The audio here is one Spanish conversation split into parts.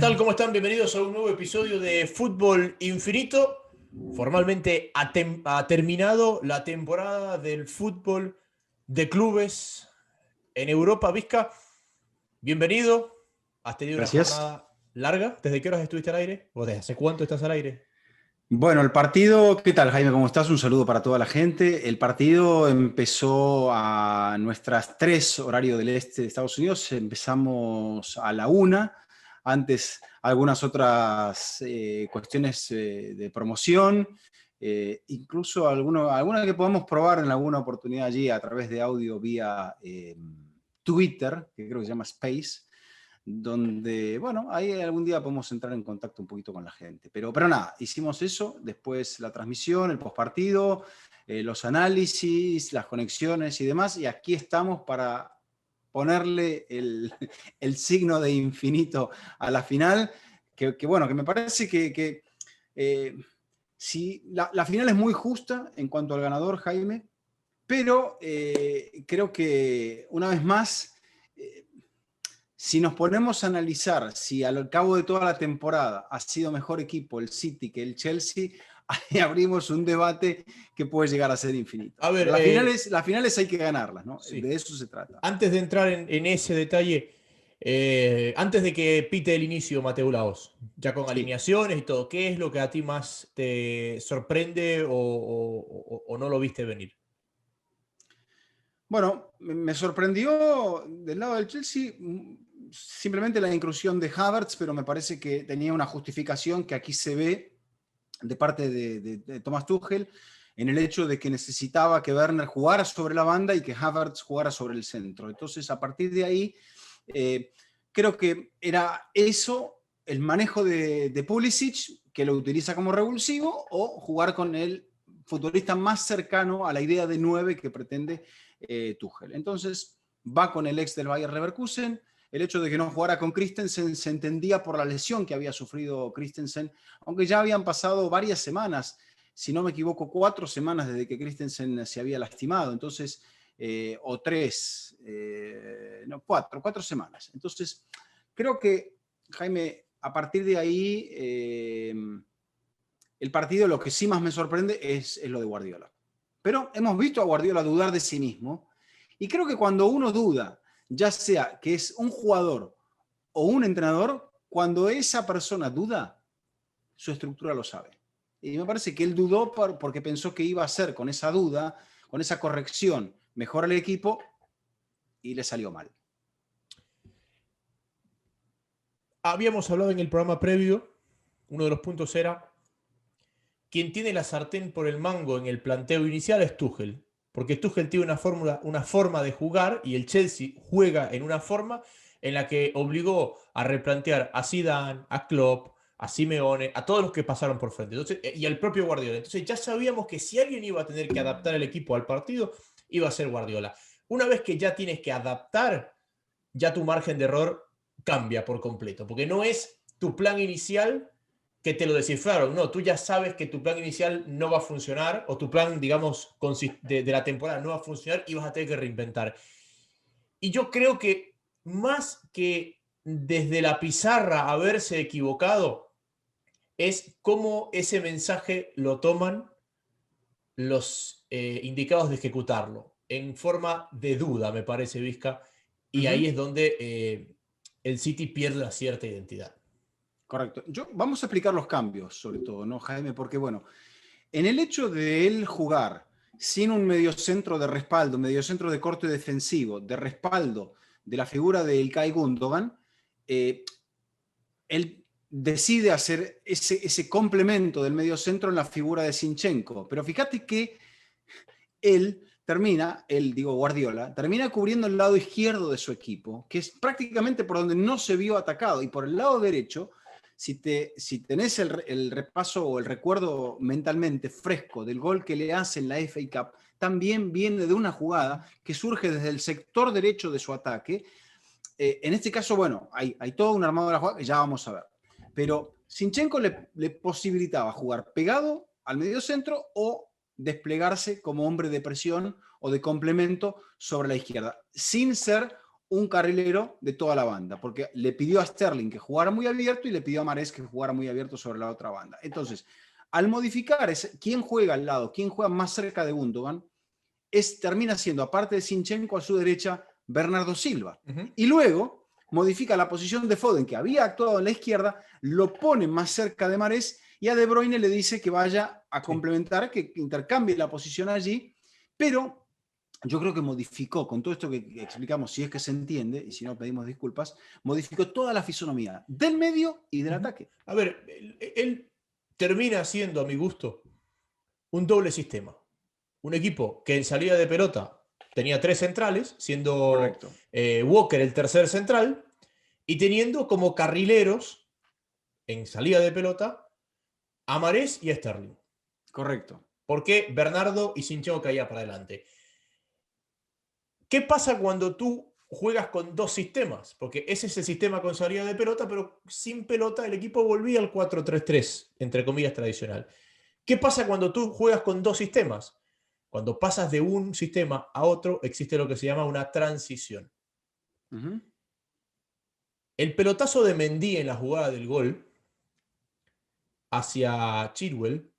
tal? ¿Cómo están? Bienvenidos a un nuevo episodio de Fútbol Infinito. Formalmente ha terminado la temporada del fútbol de clubes en Europa. Vizca, bienvenido. Has tenido una Gracias. jornada larga. ¿Desde qué horas estuviste al aire? ¿O desde hace cuánto estás al aire? Bueno, el partido, ¿qué tal, Jaime? ¿Cómo estás? Un saludo para toda la gente. El partido empezó a nuestras 3 horario del este de Estados Unidos. Empezamos a la 1. Antes algunas otras cuestiones de promoción, incluso alguna que podamos probar en alguna oportunidad allí a través de audio vía Twitter, que creo que se llama Space, donde, bueno, ahí algún día podemos entrar en contacto un poquito con la gente. Pero nada, hicimos eso, después la transmisión, el postpartido, los análisis, las conexiones y demás, y aquí estamos para ponerle el signo de infinito a la final, bueno, que me parece que si la final es muy justa en cuanto al ganador, Jaime, pero creo que una vez más, si nos ponemos a analizar si al cabo de toda la temporada ha sido mejor equipo el City que el Chelsea, ahí abrimos un debate que puede llegar a ser infinito. A ver, Pero las finales hay que ganarlas, ¿no? sí. De eso se trata. Antes de entrar en ese detalle, antes de que pite el inicio Mateu Laos, ya con Sí. alineaciones y todo, ¿qué es lo que a ti más te sorprende o no lo viste venir? Bueno, me sorprendió del lado del Chelsea simplemente la inclusión de Havertz, pero me parece que tenía una justificación que aquí se ve de parte de Thomas Tuchel en el hecho de que necesitaba que Werner jugara sobre la banda y que Havertz jugara sobre el centro. Entonces, a partir de ahí, creo que era eso, el manejo de Pulisic, que lo utiliza como revulsivo, o jugar con el futbolista más cercano a la idea de 9 que pretende Tuchel. Entonces, va con el ex del Bayer Leverkusen. El hecho de que no jugara con Christensen se entendía por la lesión que había sufrido Christensen, aunque ya habían pasado varias semanas, si no me equivoco, 4 semanas desde que Christensen se había lastimado, entonces, o 3, no, 4 semanas. Entonces, creo que, Jaime, a partir de ahí, el partido, lo que sí más me sorprende es lo de Guardiola. Pero hemos visto a Guardiola dudar de sí mismo, y creo que cuando uno duda, ya sea que es un jugador o un entrenador, cuando esa persona duda, su estructura lo sabe. Y me parece que él dudó porque pensó que iba a hacer con esa duda, con esa corrección, mejor al equipo, y le salió mal. Habíamos hablado en el programa previo, uno de los puntos era, quien tiene la sartén por el mango en el planteo inicial es Tuchel, porque Tuchel tiene una forma de jugar y el Chelsea juega en una forma en la que obligó a replantear a Zidane, a Klopp, a Simeone, a todos los que pasaron por frente. Entonces, y al propio Guardiola. Entonces ya sabíamos que si alguien iba a tener que adaptar el equipo al partido, iba a ser Guardiola. Una vez que ya tienes que adaptar, ya tu margen de error cambia por completo, porque no es tu plan inicial que te lo descifraron, no, tú ya sabes que tu plan inicial no va a funcionar o tu plan, digamos, de la temporada no va a funcionar y vas a tener que reinventar. Y yo creo que más que desde la pizarra haberse equivocado, es cómo ese mensaje lo toman los indicados de ejecutarlo, en forma de duda, me parece, Vizca, Uh y ahí -huh. es donde el City pierde la cierta identidad. Correcto. Vamos a explicar los cambios, sobre todo, ¿no, Jaime? Porque, bueno, en el hecho de él jugar sin un mediocentro de respaldo, mediocentro de corte defensivo, de respaldo de la figura de Ilkay Gundogan, él decide hacer ese complemento del mediocentro en la figura de Zinchenko. Pero fíjate que Guardiola, termina cubriendo el lado izquierdo de su equipo, que es prácticamente por donde no se vio atacado, y por el lado derecho, si tenés el repaso o el recuerdo mentalmente fresco del gol que le hace en la FA Cup, también viene de una jugada que surge desde el sector derecho de su ataque. En este caso, bueno, hay todo un armado de la jugada que ya vamos a ver. Pero Zinchenko le posibilitaba jugar pegado al medio centro o desplegarse como hombre de presión o de complemento sobre la izquierda, sin ser un carrilero de toda la banda, porque le pidió a Sterling que jugara muy abierto y le pidió a Mahrez que jugara muy abierto sobre la otra banda. Entonces, al modificar quién juega al lado, quién juega más cerca de Gundogan, termina siendo, aparte de Zinchenko, a su derecha, Bernardo Silva. Y luego modifica la posición de Foden, que había actuado en la izquierda, lo pone más cerca de Mahrez y a De Bruyne le dice que vaya a complementar, que intercambie la posición allí, pero yo creo que modificó, con todo esto que explicamos, si es que se entiende, y si no pedimos disculpas, modificó toda la fisonomía del medio y del ataque. A ver, él termina siendo, a mi gusto, un doble sistema. Un equipo que en salida de pelota tenía 3 centrales, siendo Walker el tercer central, y teniendo como carrileros en salida de pelota a Mahrez y a Sterling. Correcto. Porque Bernardo y Zinchenko caían para adelante. ¿Qué pasa cuando tú juegas con 2 sistemas? Porque ese es el sistema con salida de pelota, pero sin pelota el equipo volvía al 4-3-3, entre comillas, tradicional. ¿Qué pasa cuando tú juegas con 2 sistemas? Cuando pasas de un sistema a otro, existe lo que se llama una transición. El pelotazo de Mendy en la jugada del gol hacia Chilwell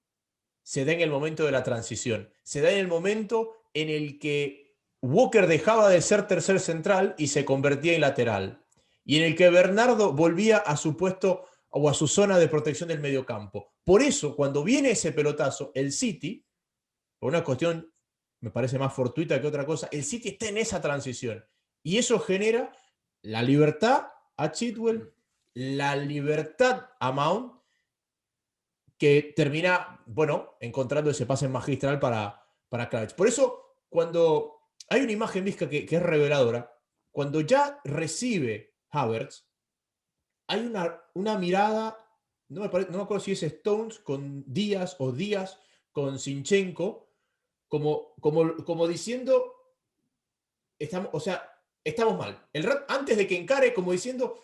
se da en el momento de la transición. Se da en el momento en el que Walker dejaba de ser tercer central y se convertía en lateral. Y en el que Bernardo volvía a su puesto o a su zona de protección del mediocampo. Por eso, cuando viene ese pelotazo, el City, por una cuestión, me parece más fortuita que otra cosa, el City está en esa transición. Y eso genera la libertad a Chilwell, la libertad a Mount, que termina, bueno, encontrando ese pase magistral para Kravitz. Por eso, cuando hay una imagen, Vizca, que es reveladora, cuando ya recibe Havertz, hay una mirada, no me acuerdo si es Stones con Díaz o Díaz con Zinchenko, como diciendo, estamos, o sea, estamos mal. Antes de que encare, como diciendo,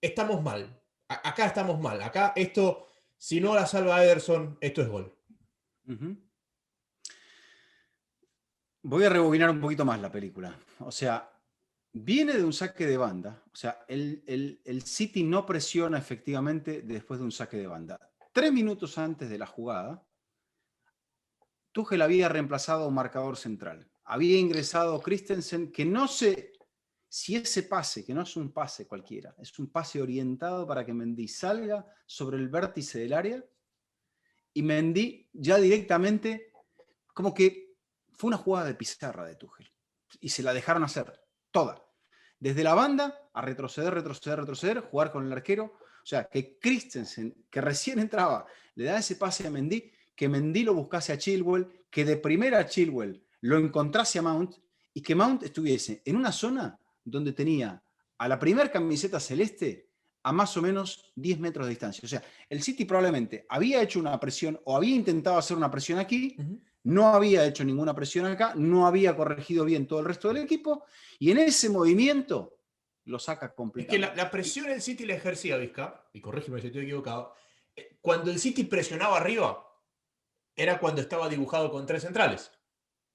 estamos mal. Acá estamos mal. Acá esto, si no la salva Ederson, esto es gol. Voy a rebobinar un poquito más la película. O sea, viene de un saque de banda. O sea, el City no presiona efectivamente después de un saque de banda. 3 minutos antes de la jugada, Tuchel había reemplazado a un marcador central. Había ingresado Christensen, que no sé si ese pase, que no es un pase cualquiera, es un pase orientado para que Mendy salga sobre el vértice del área y Mendy ya directamente, como que fue una jugada de pizarra de Tuchel y se la dejaron hacer toda. Desde la banda a retroceder, retroceder, retroceder, jugar con el arquero. O sea, que Christensen, que recién entraba, le da ese pase a Mendy, que Mendy lo buscase a Chilwell, que de primera a Chilwell lo encontrase a Mount y que Mount estuviese en una zona donde tenía a la primer camiseta celeste a más o menos 10 metros de distancia. O sea, el City probablemente había hecho una presión o había intentado hacer una presión aquí, no había hecho ninguna presión acá, no había corregido bien todo el resto del equipo y en ese movimiento lo saca completamente. Es que la presión el City la ejercía, Vizca, y corrígeme si estoy equivocado, cuando el City presionaba arriba, era cuando estaba dibujado con 3 centrales.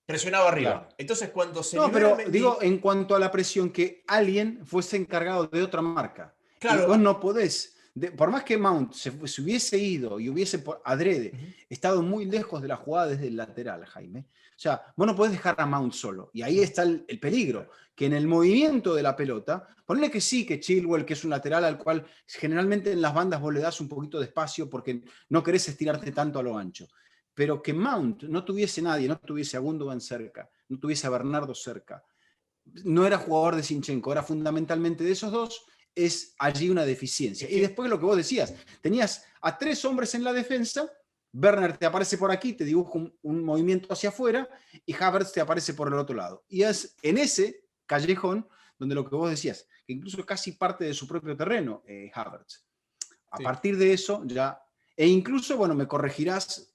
Presionaba arriba. Claro. Entonces, cuando se No, libera pero Mendy, digo, en cuanto a la presión, que alguien fuese encargado de otra marca. Y claro, vos no podés, por más que Mount se hubiese ido y hubiese adrede estado muy lejos de la jugada desde el lateral, Jaime. O sea, vos no podés dejar a Mount solo. Y ahí está el peligro, que en el movimiento de la pelota, ponle que sí, que Chilwell, que es un lateral al cual generalmente en las bandas vos le das un poquito de espacio porque no querés estirarte tanto a lo ancho. Pero que Mount no tuviese nadie, no tuviese a Gundogan cerca, no tuviese a Bernardo cerca, no era jugador de Zinchenko, era fundamentalmente de esos dos, es allí una deficiencia. Y después lo que vos decías, tenías a 3 hombres en la defensa, Werner te aparece por aquí, te dibuja un movimiento hacia afuera, y Havertz te aparece por el otro lado. Y es en ese callejón donde lo que vos decías, que incluso casi parte de su propio terreno, Havertz. A partir de eso ya, e incluso, bueno, me corregirás,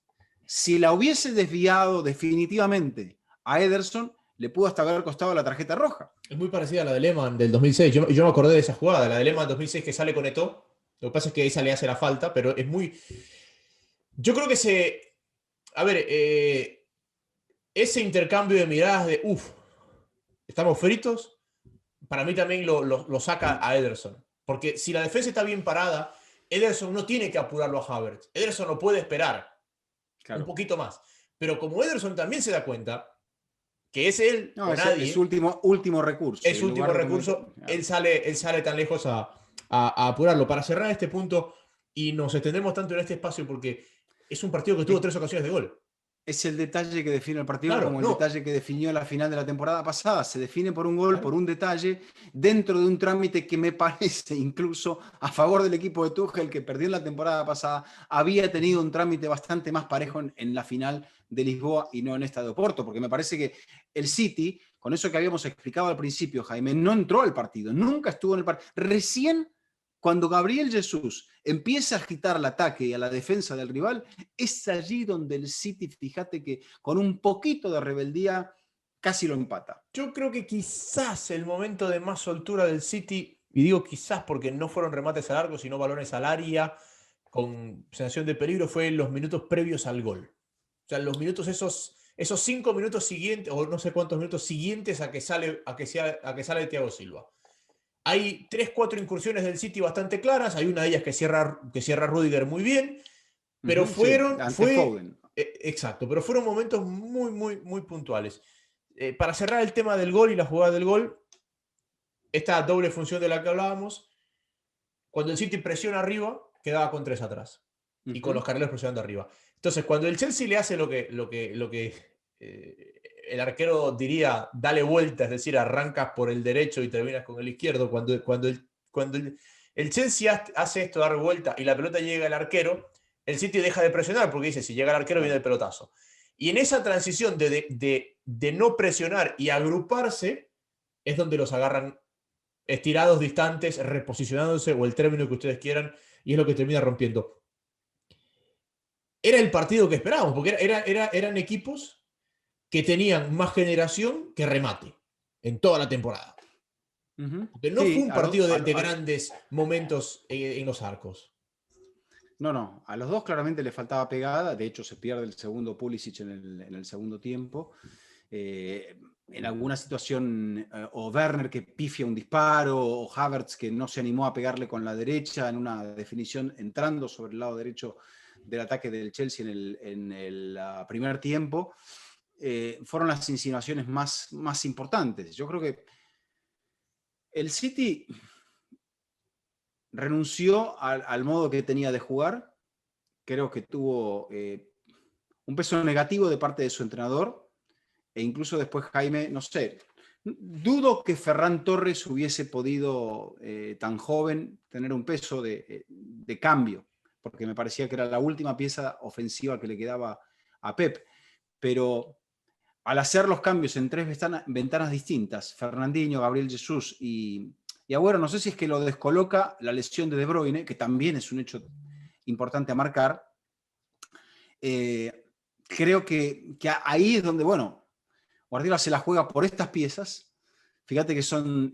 si la hubiese desviado definitivamente a Ederson, le pudo hasta haber costado la tarjeta roja. es muy parecida a la de Lehmann del 2006. Yo me acordé de esa jugada, la de Lehmann 2006 que sale con Eto'o. Lo que pasa es que esa le hace la falta, pero es muy... Yo creo que a ver, ese intercambio de miradas de, estamos fritos, para mí también lo saca a Ederson. Porque si la defensa está bien parada, Ederson no tiene que apurarlo a Havertz. Ederson lo puede esperar un Claro. poquito más. Pero como Ederson también se da cuenta que es él No, o es su nadie, último recurso. es Y su en último lugar de recurso, claro. él sale tan lejos a apurarlo. Para cerrar este punto, y nos extendemos tanto en este espacio porque es un partido que tuvo 3 ocasiones de gol. Es el detalle que define el partido, Claro, como el no, detalle que definió la final de la temporada pasada. Se define por un gol, por claro. un detalle, dentro de un trámite que me parece incluso a favor del equipo de Tuchel, que perdió en la temporada pasada, había tenido un trámite bastante más parejo en la final de Lisboa y no en esta de Oporto, porque me parece que el City, con eso que habíamos explicado al principio, Jaime, no entró al partido, nunca estuvo en el partido. Recién cuando Gabriel Jesús empieza a agitar el ataque y a la defensa del rival, es allí donde el City, fíjate que con un poquito de rebeldía casi lo empata. Yo creo que quizás el momento de más soltura del City, y digo quizás porque no fueron remates al arco, sino balones al área, con sensación de peligro, fue en los minutos previos al gol. O sea, los minutos esos 5 minutos siguientes, o no sé cuántos minutos siguientes a que sale Thiago Silva. Hay 3, 4 incursiones del City bastante claras. Hay una de ellas que cierra Rudiger muy bien. Pero Sí, ante Foden. exacto, pero fueron momentos muy, muy, muy puntuales. Para cerrar el tema del gol y la jugada del gol, esta doble función de la que hablábamos, cuando el City presiona arriba, quedaba con 3 atrás. Y con los carrileros presionando arriba. Entonces, cuando el Chelsea le hace lo que el arquero diría, dale vuelta, es decir, arrancas por el derecho y terminas con el izquierdo, cuando el Chelsea hace esto, dar vuelta y la pelota llega al arquero, el City deja de presionar porque dice, si llega el arquero viene el pelotazo. Y en esa transición de no presionar y agruparse, es donde los agarran estirados, distantes, reposicionándose o el término que ustedes quieran, y es lo que termina rompiendo. Era el partido que esperábamos, porque eran equipos que tenían más generación que remate en toda la temporada. Porque no fue Sí, un partido de grandes momentos en los arcos. No, a los dos claramente le faltaba pegada, de hecho se pierde el segundo Pulisic en el segundo tiempo. En alguna situación, o Werner que pifia un disparo, o Havertz que no se animó a pegarle con la derecha en una definición entrando sobre el lado derecho del ataque del Chelsea en el primer tiempo, fueron las insinuaciones más importantes. Yo creo que el City renunció al modo que tenía de jugar. Creo que tuvo un peso negativo de parte de su entrenador, e incluso después Jaime, no sé, dudo que Ferran Torres hubiese podido, tan joven, tener un peso de cambio, porque me parecía que era la última pieza ofensiva que le quedaba a Pep. Pero al hacer los cambios en 3 ventanas distintas, Fernandinho, Gabriel Jesús y Agüero, no sé si es que lo descoloca la lesión de De Bruyne, que también es un hecho importante a marcar. Creo que ahí es donde, bueno, Guardiola se la juega por estas piezas. Fíjate que son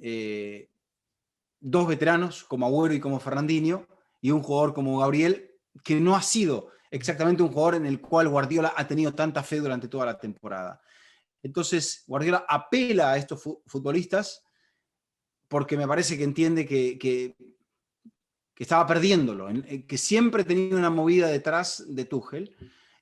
2 veteranos como Agüero y como Fernandinho, y un jugador como Gabriel, que no ha sido exactamente un jugador en el cual Guardiola ha tenido tanta fe durante toda la temporada. Entonces, Guardiola apela a estos futbolistas porque me parece que entiende que estaba perdiéndolo, que siempre tenía una movida detrás de Tuchel.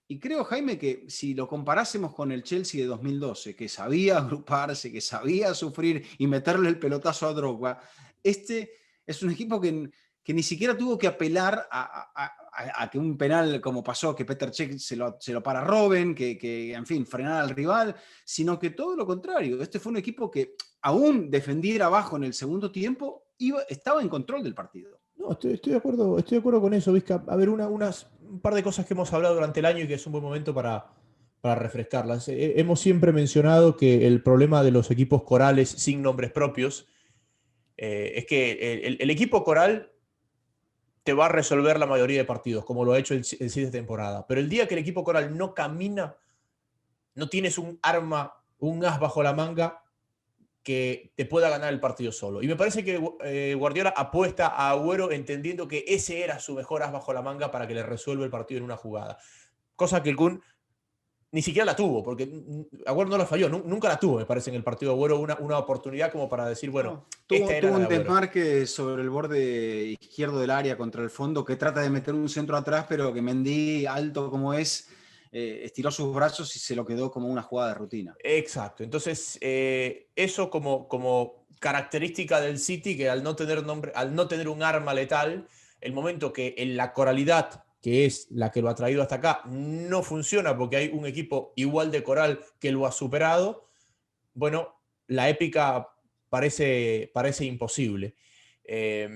Y creo, Jaime, que si lo comparásemos con el Chelsea de 2012, que sabía agruparse, que sabía sufrir y meterle el pelotazo a Drogba, este es un equipo que ni siquiera tuvo que apelar a que un penal como pasó, que Petr Cech se lo para Robben, que en fin, frenara al rival, sino que todo lo contrario. Este fue un equipo que, aún defendiera abajo en el segundo tiempo, estaba en control del partido. No, estoy de acuerdo con eso, Vizca. A ver, un par de cosas que hemos hablado durante el año y que es un buen momento para refrescarlas. Hemos siempre mencionado que el problema de los equipos corales sin nombres propios es que el equipo coral te va a resolver la mayoría de partidos, como lo ha hecho el City de temporada. Pero el día que el equipo coral no camina, no tienes un arma, un as bajo la manga que te pueda ganar el partido solo. Y me parece que Guardiola apuesta a Agüero entendiendo que ese era su mejor as bajo la manga para que le resuelva el partido en una jugada. Cosa que el Kun ni siquiera la tuvo, porque Agüero no la falló, nunca la tuvo, me parece, en el partido de Agüero, una oportunidad como para decir, bueno, No, esta era tuvo la de un Agüero. desmarque sobre el borde izquierdo del área contra el fondo que trata de meter un centro atrás, pero que Mendy, alto como es, estiró sus brazos y se lo quedó como una jugada de rutina. Exacto, entonces eso como característica del City, que al no tener nombre, al no tener un arma letal, el momento que en la coralidad, que es la que lo ha traído hasta acá, no funciona porque hay un equipo igual de coral que lo ha superado, bueno, la épica parece imposible. Eh,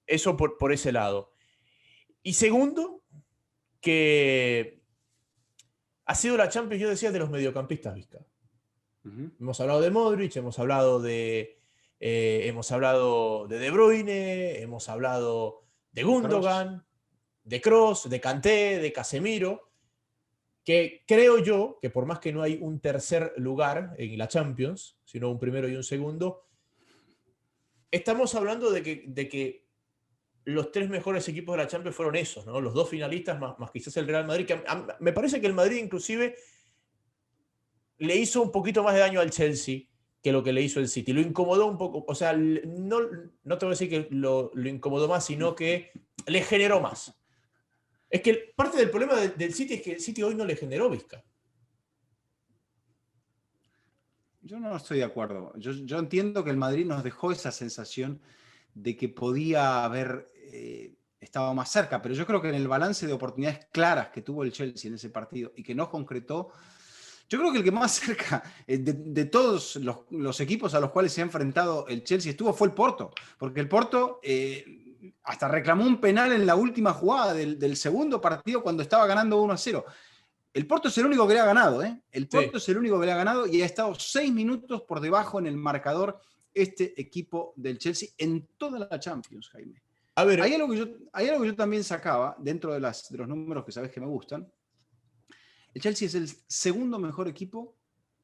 Eso por ese lado. Y segundo, que ha sido la Champions, yo decía, de los mediocampistas, Vizca. Ujú. Hemos hablado de Modric, hemos hablado de Bruyne, hemos hablado de De Kroos. Gundogan, de Kroos, de Kanté, de Casemiro, que creo yo que por más que no hay un tercer lugar en la Champions, sino un primero y un segundo, estamos hablando de que los tres mejores equipos de la Champions fueron esos, ¿no? Los dos finalistas más quizás el Real Madrid, que me parece que el Madrid inclusive le hizo un poquito más de daño al Chelsea que lo que le hizo el City. Lo incomodó un poco, o sea, no te voy a decir que lo incomodó más, sino que le generó más. Es que parte del problema del City es que el City hoy no le generó Vizca. Yo no estoy de acuerdo. Yo entiendo que el Madrid nos dejó esa sensación de que podía haber estado más cerca, pero yo creo que en el balance de oportunidades claras que tuvo el Chelsea en ese partido y que no concretó, yo creo que el que más cerca de todos los equipos a los cuales se ha enfrentado el Chelsea estuvo fue el Porto, porque el Porto hasta reclamó un penal en la última jugada del segundo partido cuando estaba ganando 1-0. El Porto es el único que le ha ganado, ¿eh? El Porto Sí. es el único que le ha ganado y ha estado 6 minutos por debajo en el marcador este equipo del Chelsea en toda la Champions, Jaime. A ver, Hay algo que yo también sacaba dentro de los números que sabes que me gustan. El Chelsea es el segundo mejor equipo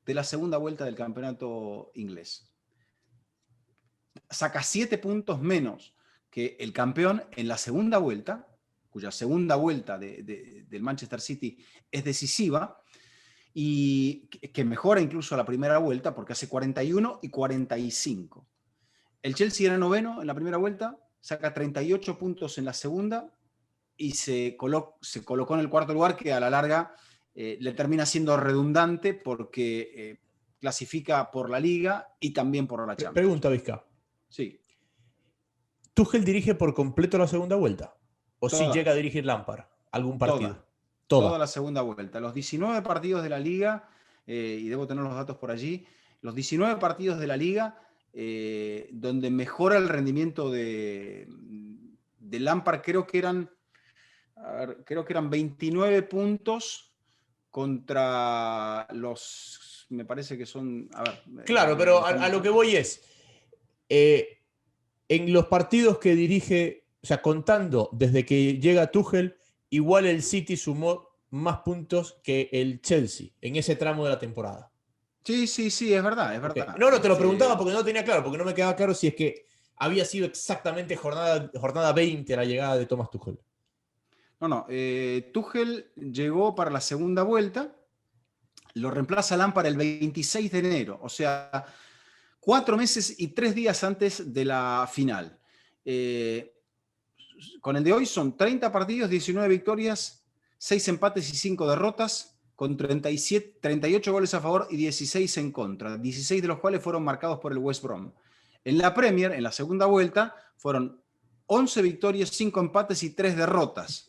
de la segunda vuelta del campeonato inglés. Saca 7 puntos menos que el campeón en la segunda vuelta, cuya segunda vuelta del Manchester City es decisiva, y que mejora incluso la primera vuelta porque hace 41 y 45. El Chelsea era noveno en la primera vuelta, saca 38 puntos en la segunda y se colocó en el cuarto lugar, que a la larga le termina siendo redundante porque clasifica por la Liga y también por la Champions. pregunta, Vizca. Sí, ¿Tuchel dirige por completo la segunda vuelta? ¿O si toda, llega a dirigir Lampard algún partido? toda Toda. la segunda vuelta. Los 19 partidos de la Liga, y debo tener los datos por allí, los 19 partidos de la Liga donde mejora el rendimiento de Lampard, creo que eran 29 puntos contra los, me parece que son, a ver, Claro, pero a lo que voy es, eh, en los partidos que dirige, o sea, contando desde que llega Tuchel, igual el City sumó más puntos que el Chelsea en ese tramo de la temporada. Sí, sí, sí, es verdad, es Okay. verdad. No, te lo preguntaba porque no tenía claro, porque no me quedaba claro si es que había sido exactamente jornada 20 la llegada de Thomas Tuchel. No, Tuchel llegó para la segunda vuelta, lo reemplaza Lampard el 26 de enero, o sea, 4 meses y 3 días antes de la final. Con el de hoy son 30 partidos, 19 victorias, 6 empates y 5 derrotas, con 38 goles a favor y 16 en contra, 16 de los cuales fueron marcados por el West Brom. En la Premier, en la segunda vuelta, fueron 11 victorias, 5 empates y 3 derrotas,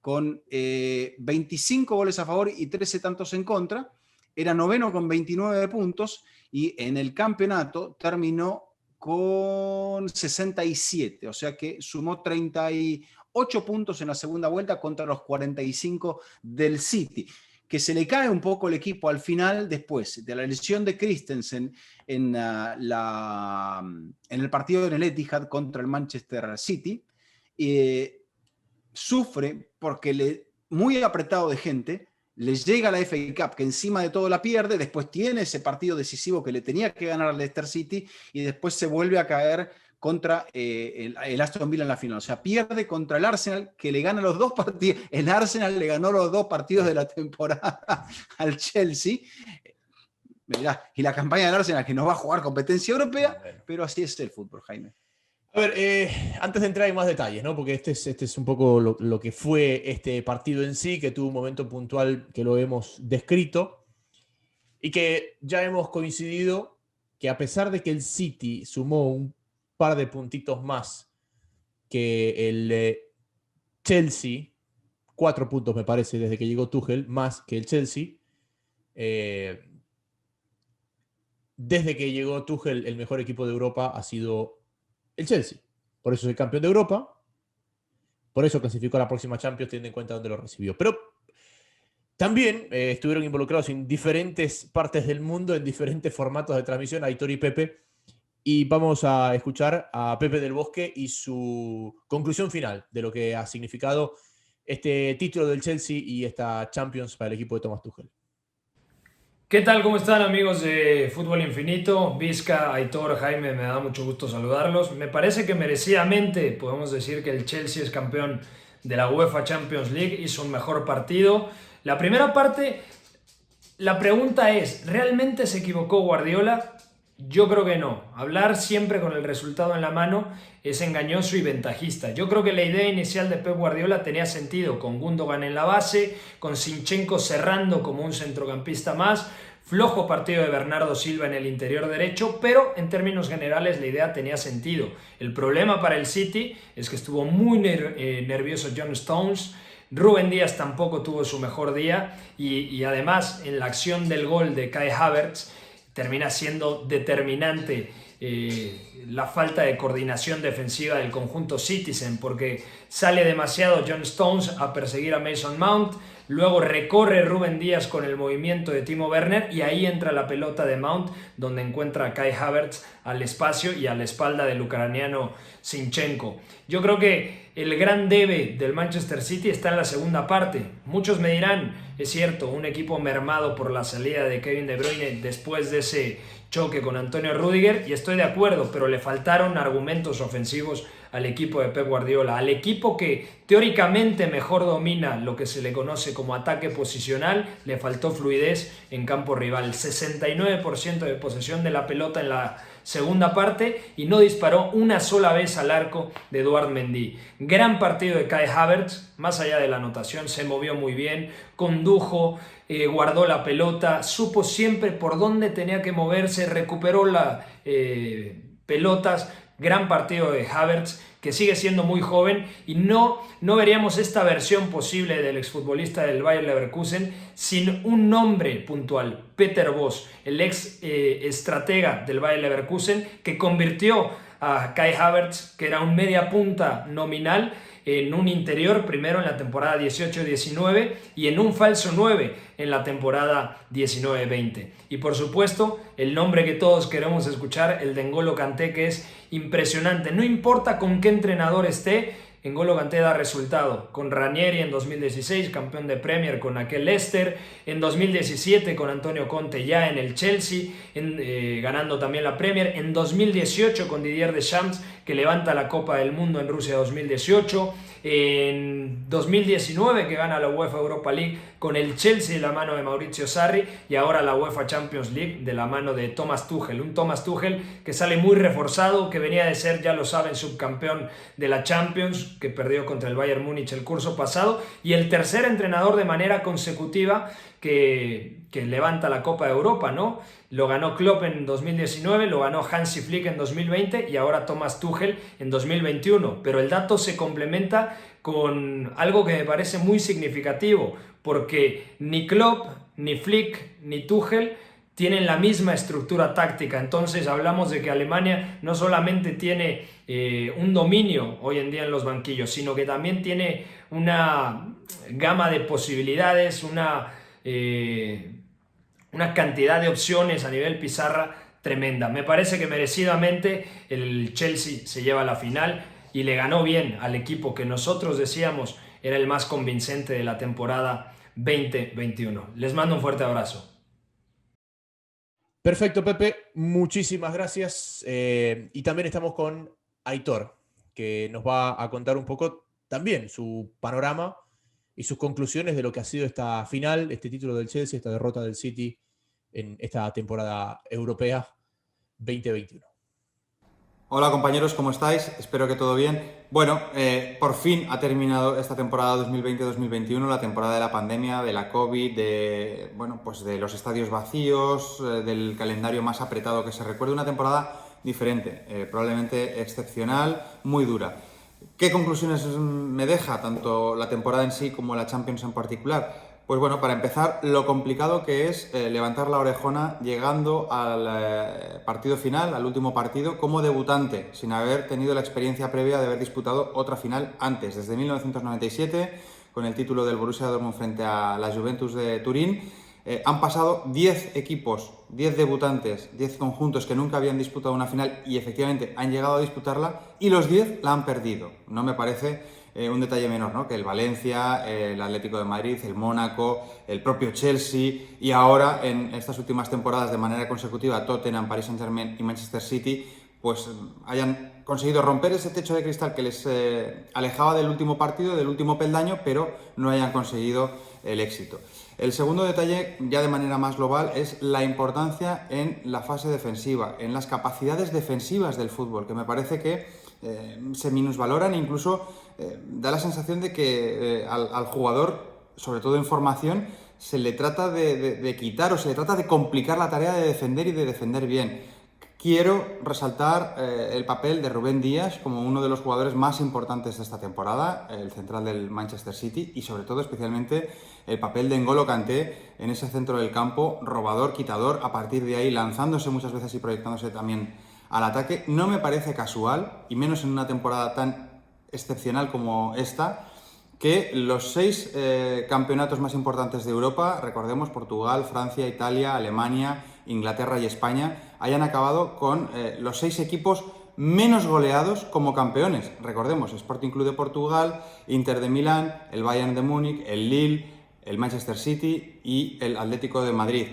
con 25 goles a favor y 13 tantos en contra. Era noveno con 29 puntos y en el campeonato terminó con 67, o sea que sumó 38 puntos en la segunda vuelta contra los 45 del City, que se le cae un poco el equipo al final después de la lesión de Christensen en el partido en el Etihad contra el Manchester City. Sufre porque muy apretado de gente, les llega la FA Cup, que encima de todo la pierde, después tiene ese partido decisivo que le tenía que ganar al Leicester City y después se vuelve a caer contra el Aston Villa en la final. O sea, pierde contra el Arsenal, que le gana los 2 partidos. El Arsenal le ganó los 2 partidos de la temporada al Chelsea. Mirá, y la campaña del Arsenal, que no va a jugar competencia europea, pero así es el fútbol, Jaime. A ver, antes de entrar en más detalles, ¿no? Porque este es un poco lo que fue este partido en sí, que tuvo un momento puntual que lo hemos descrito y que ya hemos coincidido que a pesar de que el City sumó un par de puntitos más que el Chelsea, 4 puntos me parece desde que llegó Tuchel, más que el Chelsea, desde que llegó Tuchel el mejor equipo de Europa ha sido el Chelsea. Por eso es el campeón de Europa, por eso clasificó a la próxima Champions teniendo en cuenta dónde lo recibió. Pero también estuvieron involucrados en diferentes partes del mundo, en diferentes formatos de transmisión, Aitor y Pepe. Y vamos a escuchar a Pepe del Bosque y su conclusión final de lo que ha significado este título del Chelsea y esta Champions para el equipo de Thomas Tuchel. ¿Qué tal? ¿Cómo están, amigos de Fútbol Infinito? Vizca, Aitor, Jaime, me da mucho gusto saludarlos. Me parece que merecidamente podemos decir que el Chelsea es campeón de la UEFA Champions League, hizo un mejor partido. La primera parte, la pregunta es, ¿realmente se equivocó Guardiola? Yo creo que no. Hablar siempre con el resultado en la mano es engañoso y ventajista. Yo creo que la idea inicial de Pep Guardiola tenía sentido, con Gundogan en la base, con Zinchenko cerrando como un centrocampista más, flojo partido de Bernardo Silva en el interior derecho, pero en términos generales la idea tenía sentido. El problema para el City es que estuvo muy nervioso John Stones. Rúben Díaz tampoco tuvo su mejor día y además en la acción del gol de Kai Havertz termina siendo determinante la falta de coordinación defensiva del conjunto Citizen, porque sale demasiado John Stones a perseguir a Mason Mount, luego recorre Rúben Díaz con el movimiento de Timo Werner y ahí entra la pelota de Mount, donde encuentra a Kai Havertz al espacio y a la espalda del ucraniano Zinchenko. Yo creo que el gran debe del Manchester City está en la segunda parte. Muchos me dirán, es cierto, un equipo mermado por la salida de Kevin De Bruyne después de ese choque con Antonio Rüdiger, y estoy de acuerdo, pero le faltaron argumentos ofensivos al equipo de Pep Guardiola, al equipo que teóricamente mejor domina lo que se le conoce como ataque posicional, le faltó fluidez en campo rival, 69% de posesión de la pelota en la segunda parte y no disparó una sola vez al arco de Eduard Mendy. Gran partido de Kai Havertz, más allá de la anotación, se movió muy bien, condujo, guardó la pelota, supo siempre por dónde tenía que moverse, recuperó las pelotas. Gran partido de Havertz, que sigue siendo muy joven, y no veríamos esta versión posible del exfutbolista del Bayer Leverkusen sin un nombre puntual, Peter Bosz, el ex estratega del Bayer Leverkusen, que convirtió a Kai Havertz, que era un media punta nominal, en un interior primero en la temporada 18-19 y en un falso 9 en la temporada 19-20. Y por supuesto, el nombre que todos queremos escuchar, el de N'Golo Kanté, que es impresionante. No importa con qué entrenador esté, N'Golo Kanté da resultado. Con Ranieri en 2016, campeón de Premier con aquel Leicester. En 2017 con Antonio Conte ya en el Chelsea, ganando también la Premier. En 2018 con Didier Deschamps, que levanta la Copa del Mundo en Rusia 2018. En 2019 que gana la UEFA Europa League con el Chelsea de la mano de Maurizio Sarri, y ahora la UEFA Champions League de la mano de Thomas Tuchel, un Thomas Tuchel que sale muy reforzado, que venía de ser, ya lo saben, subcampeón de la Champions, que perdió contra el Bayern Múnich el curso pasado, y el tercer entrenador de manera consecutiva que levanta la Copa de Europa, ¿no? Lo ganó Klopp en 2019, lo ganó Hansi Flick en 2020 y ahora Thomas Tuchel en 2021. Pero el dato se complementa con algo que me parece muy significativo, porque ni Klopp, ni Flick, ni Tuchel tienen la misma estructura táctica. Entonces hablamos de que Alemania no solamente tiene un dominio hoy en día en los banquillos, sino que también tiene una gama de posibilidades, una cantidad de opciones a nivel pizarra tremenda. Me parece que merecidamente el Chelsea se lleva a la final y le ganó bien al equipo que nosotros decíamos era el más convincente de la temporada 2021. Les mando un fuerte abrazo. Perfecto, Pepe. Muchísimas gracias. Y también estamos con Aitor, que nos va a contar un poco también su panorama y sus conclusiones de lo que ha sido esta final, este título del Chelsea, esta derrota del City en esta temporada europea 2021. Hola compañeros, ¿cómo estáis? Espero que todo bien. Bueno, por fin ha terminado esta temporada 2020-2021, la temporada de la pandemia, de la COVID, de los estadios vacíos, del calendario más apretado que se recuerde, una temporada diferente, probablemente excepcional, muy dura. ¿Qué conclusiones me deja tanto la temporada en sí como la Champions en particular? Pues bueno, para empezar, lo complicado que es levantar la orejona llegando al partido final, al último partido, como debutante, sin haber tenido la experiencia previa de haber disputado otra final antes, desde 1997, con el título del Borussia Dortmund frente a la Juventus de Turín. Han pasado 10 equipos, 10 debutantes, 10 conjuntos que nunca habían disputado una final y efectivamente han llegado a disputarla, y los 10 la han perdido. No me parece un detalle menor, ¿no? Que el Valencia, el Atlético de Madrid, el Mónaco, el propio Chelsea y ahora en estas últimas temporadas de manera consecutiva Tottenham, Paris Saint-Germain y Manchester City pues hayan conseguido romper ese techo de cristal que les alejaba del último partido, del último peldaño, pero no hayan conseguido el éxito. El segundo detalle, ya de manera más global, es la importancia en la fase defensiva, en las capacidades defensivas del fútbol, que me parece que se minusvaloran e incluso da la sensación de que al jugador, sobre todo en formación, se le trata de quitar o se le trata de complicar la tarea de defender y de defender bien. Quiero resaltar el papel de Rubén Díaz como uno de los jugadores más importantes de esta temporada, el central del Manchester City, y sobre todo especialmente el papel de N'Golo Kanté en ese centro del campo, robador, quitador, a partir de ahí lanzándose muchas veces y proyectándose también al ataque. No me parece casual, y menos en una temporada tan excepcional como esta, que los 6 campeonatos más importantes de Europa, recordemos Portugal, Francia, Italia, Alemania, Inglaterra y España, hayan acabado con los 6 equipos menos goleados como campeones. Recordemos, Sporting Club de Portugal, Inter de Milán, el Bayern de Múnich, el Lille, el Manchester City y el Atlético de Madrid.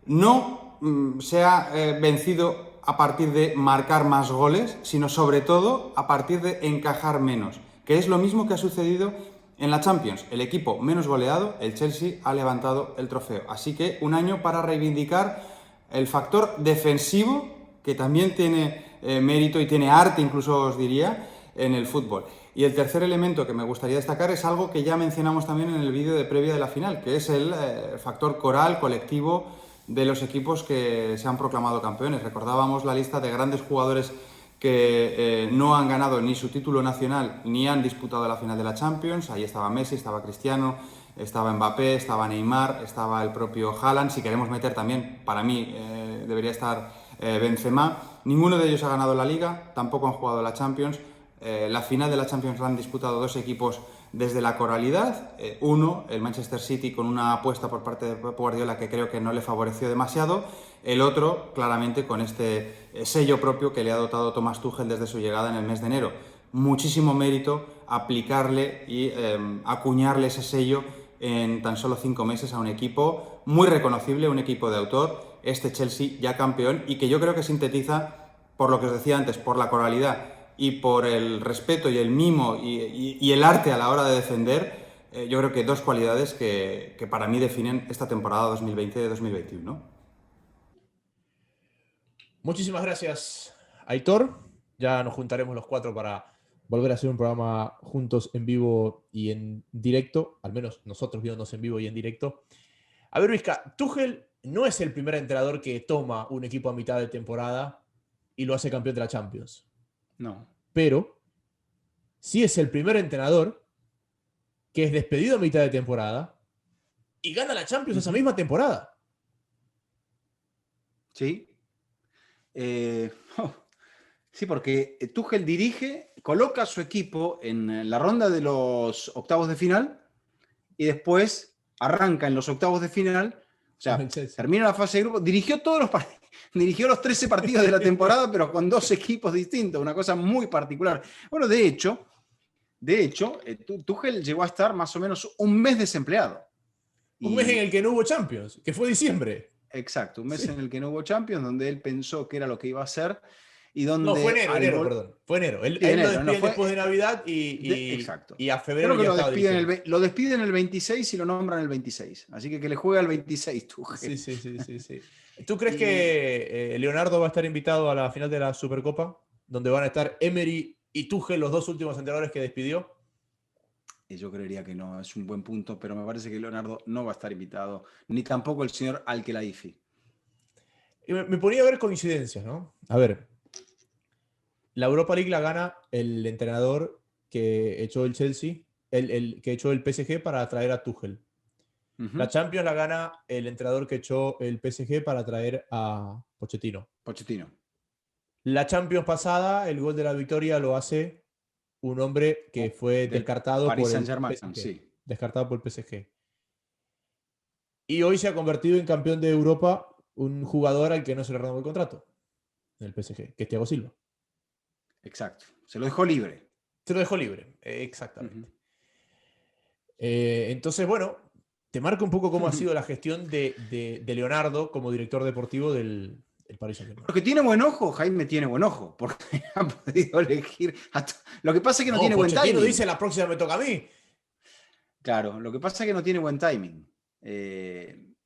No se ha vencido a partir de marcar más goles, sino sobre todo a partir de encajar menos, que es lo mismo que ha sucedido en la Champions. El equipo menos goleado, el Chelsea, ha levantado el trofeo. Así que un año para reivindicar el factor defensivo, que también tiene mérito y tiene arte, incluso os diría, en el fútbol. Y el tercer elemento que me gustaría destacar es algo que ya mencionamos también en el vídeo de previa de la final, que es el factor coral, colectivo, de los equipos que se han proclamado campeones. Recordábamos la lista de grandes jugadores que no han ganado ni su título nacional ni han disputado la final de la Champions. Ahí estaba Messi, estaba Cristiano, estaba Mbappé, estaba Neymar, estaba el propio Haaland. Si queremos meter también, para mí, debería estar Benzema. Ninguno de ellos ha ganado la Liga, tampoco han jugado la Champions. La final de la Champions la han disputado 2 equipos desde la coralidad. Uno, el Manchester City, con una apuesta por parte de Pep Guardiola que creo que no le favoreció demasiado. El otro, claramente, con este sello propio que le ha dotado Thomas Tuchel desde su llegada en el mes de enero. Muchísimo mérito aplicarle y acuñarle ese sello en tan solo 5 meses a un equipo muy reconocible, un equipo de autor, este Chelsea ya campeón, y que yo creo que sintetiza, por lo que os decía antes, por la coralidad y por el respeto y el mimo y el arte a la hora de defender, yo creo que 2 cualidades que para mí definen esta temporada 2020-2021. Muchísimas gracias, Aitor. Ya nos juntaremos los 4 para volver a hacer un programa juntos en vivo y en directo, al menos nosotros viéndonos en vivo y en directo. A ver, Vizca, Tuchel no es el primer entrenador que toma un equipo a mitad de temporada y lo hace campeón de la Champions. No. Pero sí es el primer entrenador que es despedido a mitad de temporada y gana la Champions esa misma temporada. Sí. Sí, porque Tuchel dirige, coloca a su equipo en la ronda de los octavos de final y después arranca en los octavos de final. O sea, termina la fase de grupo, dirigió todos los partidos. Dirigió los 13 partidos de la temporada, pero con 2 equipos distintos, una cosa muy particular. Bueno, de hecho, Tuchel llegó a estar más o menos un mes desempleado. Un mes en el que no hubo Champions, que fue diciembre. Exacto, un mes en el que no hubo Champions, donde él pensó que era lo que iba a hacer. y donde... No, fue enero, perdón. Fue enero. Él lo despiden después de Navidad exacto. y a febrero Creo que ya lo estaba dirigiendo. lo despiden el 26 y lo nombran el 26. Así que le juega el 26, Tuchel. Sí. ¿Tú crees que Leonardo va a estar invitado a la final de la Supercopa? Donde van a estar Emery y Tuchel, los dos últimos entrenadores que despidió. Yo creería que no, es un buen punto, pero me parece que Leonardo no va a estar invitado, ni tampoco el señor Al-Khelaifi. Me ponía a ver coincidencias, ¿no? A ver, la Europa League la gana el entrenador que echó el Chelsea, el que echó el PSG para traer a Tuchel. La Champions la gana el entrenador que echó el PSG para traer a Pochettino. La Champions pasada, el gol de la victoria lo hace un hombre que fue descartado por el PSG. Sí. Descartado por el PSG. Y hoy se ha convertido en campeón de Europa un jugador al que no se le renovó el contrato en el PSG, que es Thiago Silva. Exacto. Se lo dejó libre. Se lo dejó libre, exactamente. Entonces, bueno, te marca un poco cómo ha sido la gestión de Leonardo como director deportivo del Paris Saint-Germain. Porque tiene buen ojo, Jaime tiene buen ojo, porque ha podido elegir. Lo que pasa es que no tiene buen timing. Dice la próxima me toca a mí. Claro, lo que pasa es que no tiene buen timing.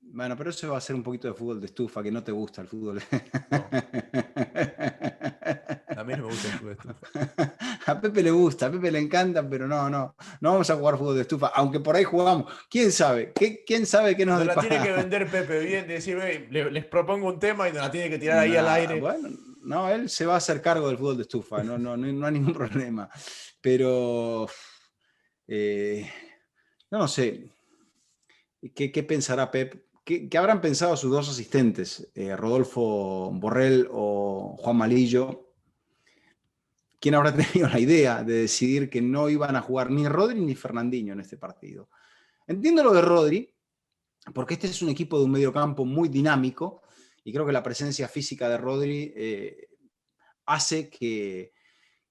Bueno, pero eso va a ser un poquito de fútbol de estufa, que no te gusta el fútbol. No. A mí no me gusta el fútbol de estufa. A Pepe le gusta, a Pepe le encanta, pero no vamos a jugar fútbol de estufa, aunque por ahí jugamos. ¿Quién sabe? ¿Quién sabe qué nos depara? La tiene que vender Pepe bien, decir, les propongo un tema y nos la tiene que tirar ahí al aire. Bueno, no, él se va a hacer cargo del fútbol de estufa, no hay ningún problema. Pero no sé, ¿qué pensará Pep? ¿Qué habrán pensado sus dos asistentes, Rodolfo Borrell o Juan Malillo? ¿Quién habrá tenido la idea de decidir que no iban a jugar ni Rodri ni Fernandinho en este partido? Entiendo lo de Rodri, porque este es un equipo de un mediocampo muy dinámico y creo que la presencia física de Rodri hace que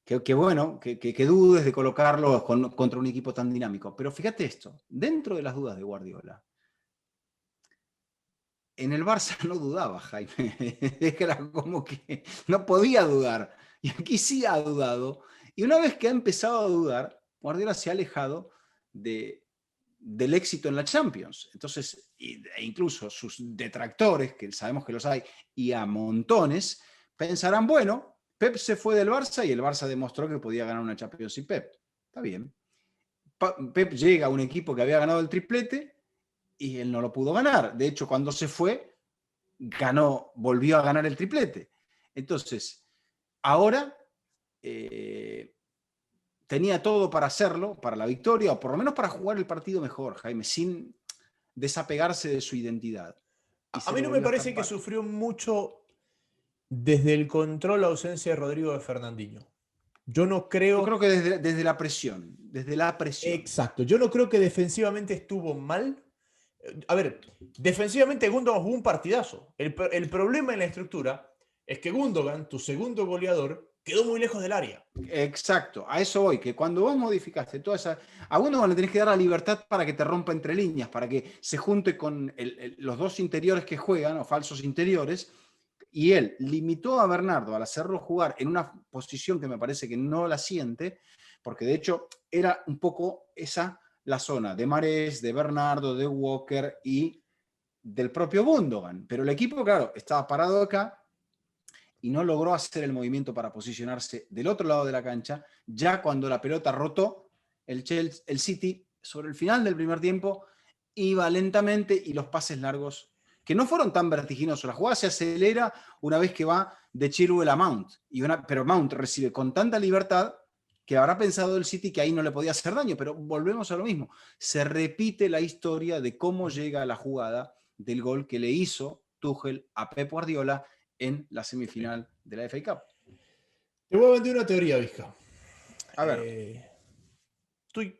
dudes de colocarlo contra un equipo tan dinámico. Pero fíjate esto, dentro de las dudas de Guardiola, en el Barça no dudaba, Jaime. Era como que no podía dudar. Y aquí sí ha dudado. Y una vez que ha empezado a dudar, Guardiola se ha alejado del éxito en la Champions. Entonces, e incluso sus detractores, que sabemos que los hay, y a montones, pensarán, bueno, Pep se fue del Barça y el Barça demostró que podía ganar una Champions sin Pep. Está bien. Pep llega a un equipo que había ganado el triplete y él no lo pudo ganar. De hecho, cuando se fue, volvió a ganar el triplete. Entonces, ahora tenía todo para hacerlo, para la victoria, o por lo menos para jugar el partido mejor, Jaime, sin desapegarse de su identidad. A mí no me parece que sufrió mucho desde el control la ausencia de Rodrigo de Fernandinho. Yo creo que desde la presión. Exacto. Yo no creo que defensivamente estuvo mal. A ver, defensivamente Gundogan jugó un partidazo. El problema en la estructura es que Gundogan, tu segundo goleador, quedó muy lejos del área. Exacto, a eso voy, que cuando vos modificaste toda esa... A Gundogan le tenés que dar la libertad para que te rompa entre líneas, para que se junte con los dos interiores que juegan, o falsos interiores, y él limitó a Bernardo al hacerlo jugar en una posición que me parece que no la siente, porque de hecho era un poco esa la zona de Mahrez, de Bernardo, de Walker y del propio Gundogan. Pero el equipo, claro, estaba parado acá y no logró hacer el movimiento para posicionarse del otro lado de la cancha. Ya cuando la pelota rotó, el City, sobre el final del primer tiempo, iba lentamente y los pases largos, que no fueron tan vertiginosos. La jugada se acelera una vez que va de Chilwell a Mount. Pero Mount recibe con tanta libertad que habrá pensado el City que ahí no le podía hacer daño, pero volvemos a lo mismo. Se repite la historia de cómo llega la jugada del gol que le hizo Tuchel a Pep Guardiola en la semifinal de la FA Cup. Te voy a vender una teoría, Vizca. A ver.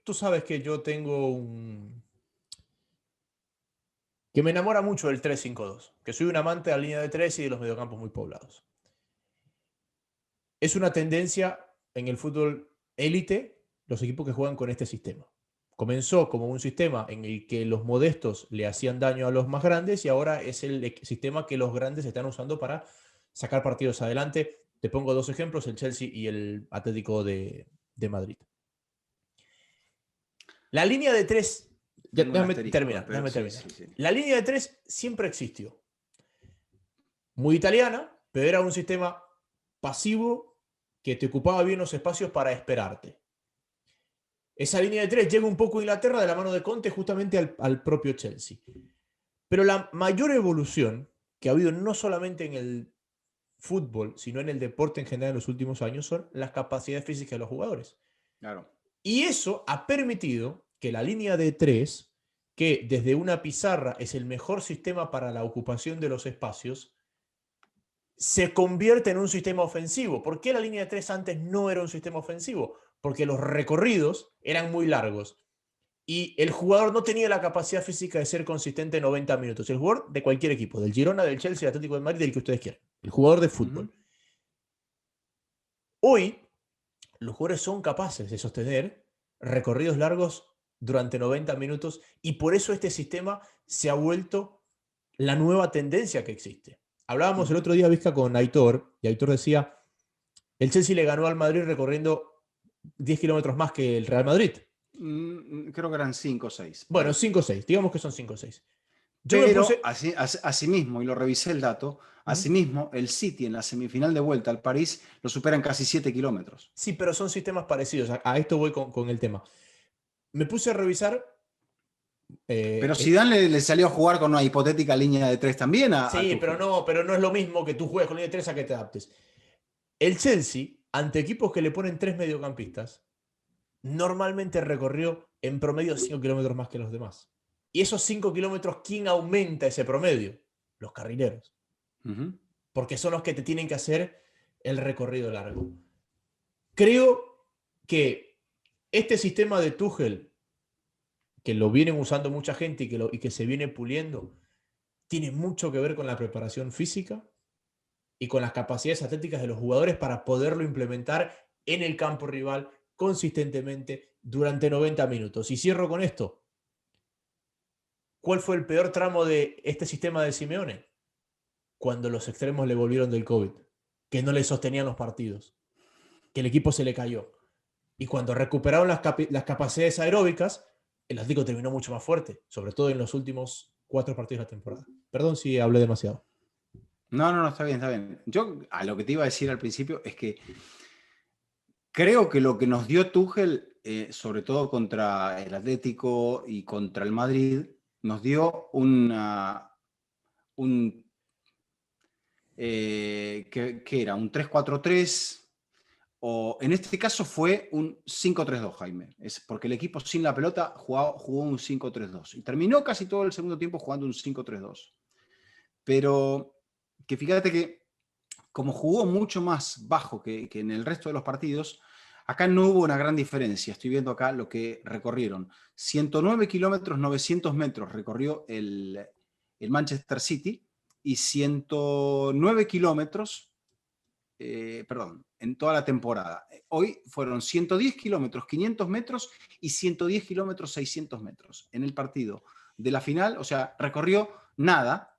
Tú sabes que yo tengo que me enamora mucho del 3-5-2, que soy un amante de la línea de 3 y de los mediocampos muy poblados. Es una tendencia en el fútbol élite, los equipos que juegan con este sistema. Comenzó como un sistema en el que los modestos le hacían daño a los más grandes y ahora es el sistema que los grandes están usando para sacar partidos adelante. Te pongo dos ejemplos, el Chelsea y el Atlético de Madrid. La línea de 3, déjame terminar. Sí. La línea de 3 siempre existió. Muy italiana, pero era un sistema pasivo que te ocupaba bien los espacios para esperarte. Esa línea de 3 llega un poco a Inglaterra de la mano de Conte justamente al propio Chelsea. Pero la mayor evolución que ha habido no solamente en el fútbol, sino en el deporte en general en los últimos años, son las capacidades físicas de los jugadores. Claro. Y eso ha permitido que la línea de 3, que desde una pizarra es el mejor sistema para la ocupación de los espacios, se convierta en un sistema ofensivo. ¿Por qué la línea de 3 antes no era un sistema ofensivo? Porque los recorridos eran muy largos y el jugador no tenía la capacidad física de ser consistente 90 minutos. El jugador de cualquier equipo, del Girona, del Chelsea, del Atlético de Madrid, del que ustedes quieran. El jugador de fútbol. Hoy, los jugadores son capaces de sostener recorridos largos durante 90 minutos y por eso este sistema se ha vuelto la nueva tendencia que existe. Hablábamos el otro día, Vizca, con Aitor, y Aitor decía, el Chelsea le ganó al Madrid recorriendo 10 kilómetros más que el Real Madrid. Creo que eran 5 o 6. Bueno, 5 o 6, digamos que son 5 o 6. Pero, asimismo, y lo revisé el dato, asimismo, el City en la semifinal de vuelta al París lo superan casi 7 kilómetros. Sí, pero son sistemas parecidos. A esto voy con el tema. Me puse a revisar. Pero Zidane le salió a jugar con una hipotética línea de 3 también. Sí, pero no es lo mismo que tú juegues con línea de 3 a que te adaptes. El Chelsea, ante equipos que le ponen 3 mediocampistas, normalmente recorrió en promedio 5 kilómetros más que los demás. Y esos 5 kilómetros, ¿quién aumenta ese promedio? Los carrileros. Porque son los que te tienen que hacer el recorrido largo. Creo que este sistema de Tuchel, que lo vienen usando mucha gente y que se viene puliendo, tiene mucho que ver con la preparación física y con las capacidades atléticas de los jugadores para poderlo implementar en el campo rival consistentemente durante 90 minutos. Y cierro con esto. ¿Cuál fue el peor tramo de este sistema de Simeone? Cuando los extremos le volvieron del COVID, que no le sostenían los partidos, que el equipo se le cayó. Y cuando recuperaron las capacidades aeróbicas, el Atlético terminó mucho más fuerte, sobre todo en los últimos 4 partidos de la temporada. Perdón si hablé demasiado. No, está bien. Yo a lo que te iba a decir al principio es que creo que lo que nos dio Tuchel, sobre todo contra el Atlético y contra el Madrid, nos dio ¿qué era? Un 3-4-3, o en este caso fue un 5-3-2, Jaime. Es porque el equipo sin la pelota jugó un 5-3-2 y terminó casi todo el segundo tiempo jugando un 5-3-2. Pero que fíjate que como jugó mucho más bajo que en el resto de los partidos, acá no hubo una gran diferencia. Estoy viendo acá lo que recorrieron. 109 kilómetros, 900 metros recorrió el Manchester City y 109 kilómetros, en toda la temporada. Hoy fueron 110 kilómetros, 500 metros y 110 kilómetros, 600 metros. En el partido de la final, o sea, recorrió nada.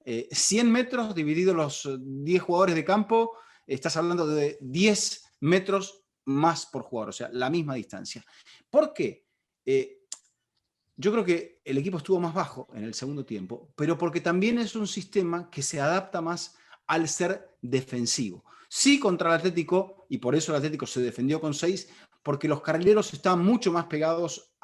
100 metros dividido los 10 jugadores de campo, estás hablando de 10 metros más por jugador, o sea, la misma distancia. ¿Por qué? Yo creo que el equipo estuvo más bajo en el segundo tiempo, pero porque también es un sistema que se adapta más al ser defensivo. Sí contra el Atlético, y por eso el Atlético se defendió con 6, porque los carrileros estaban mucho más pegados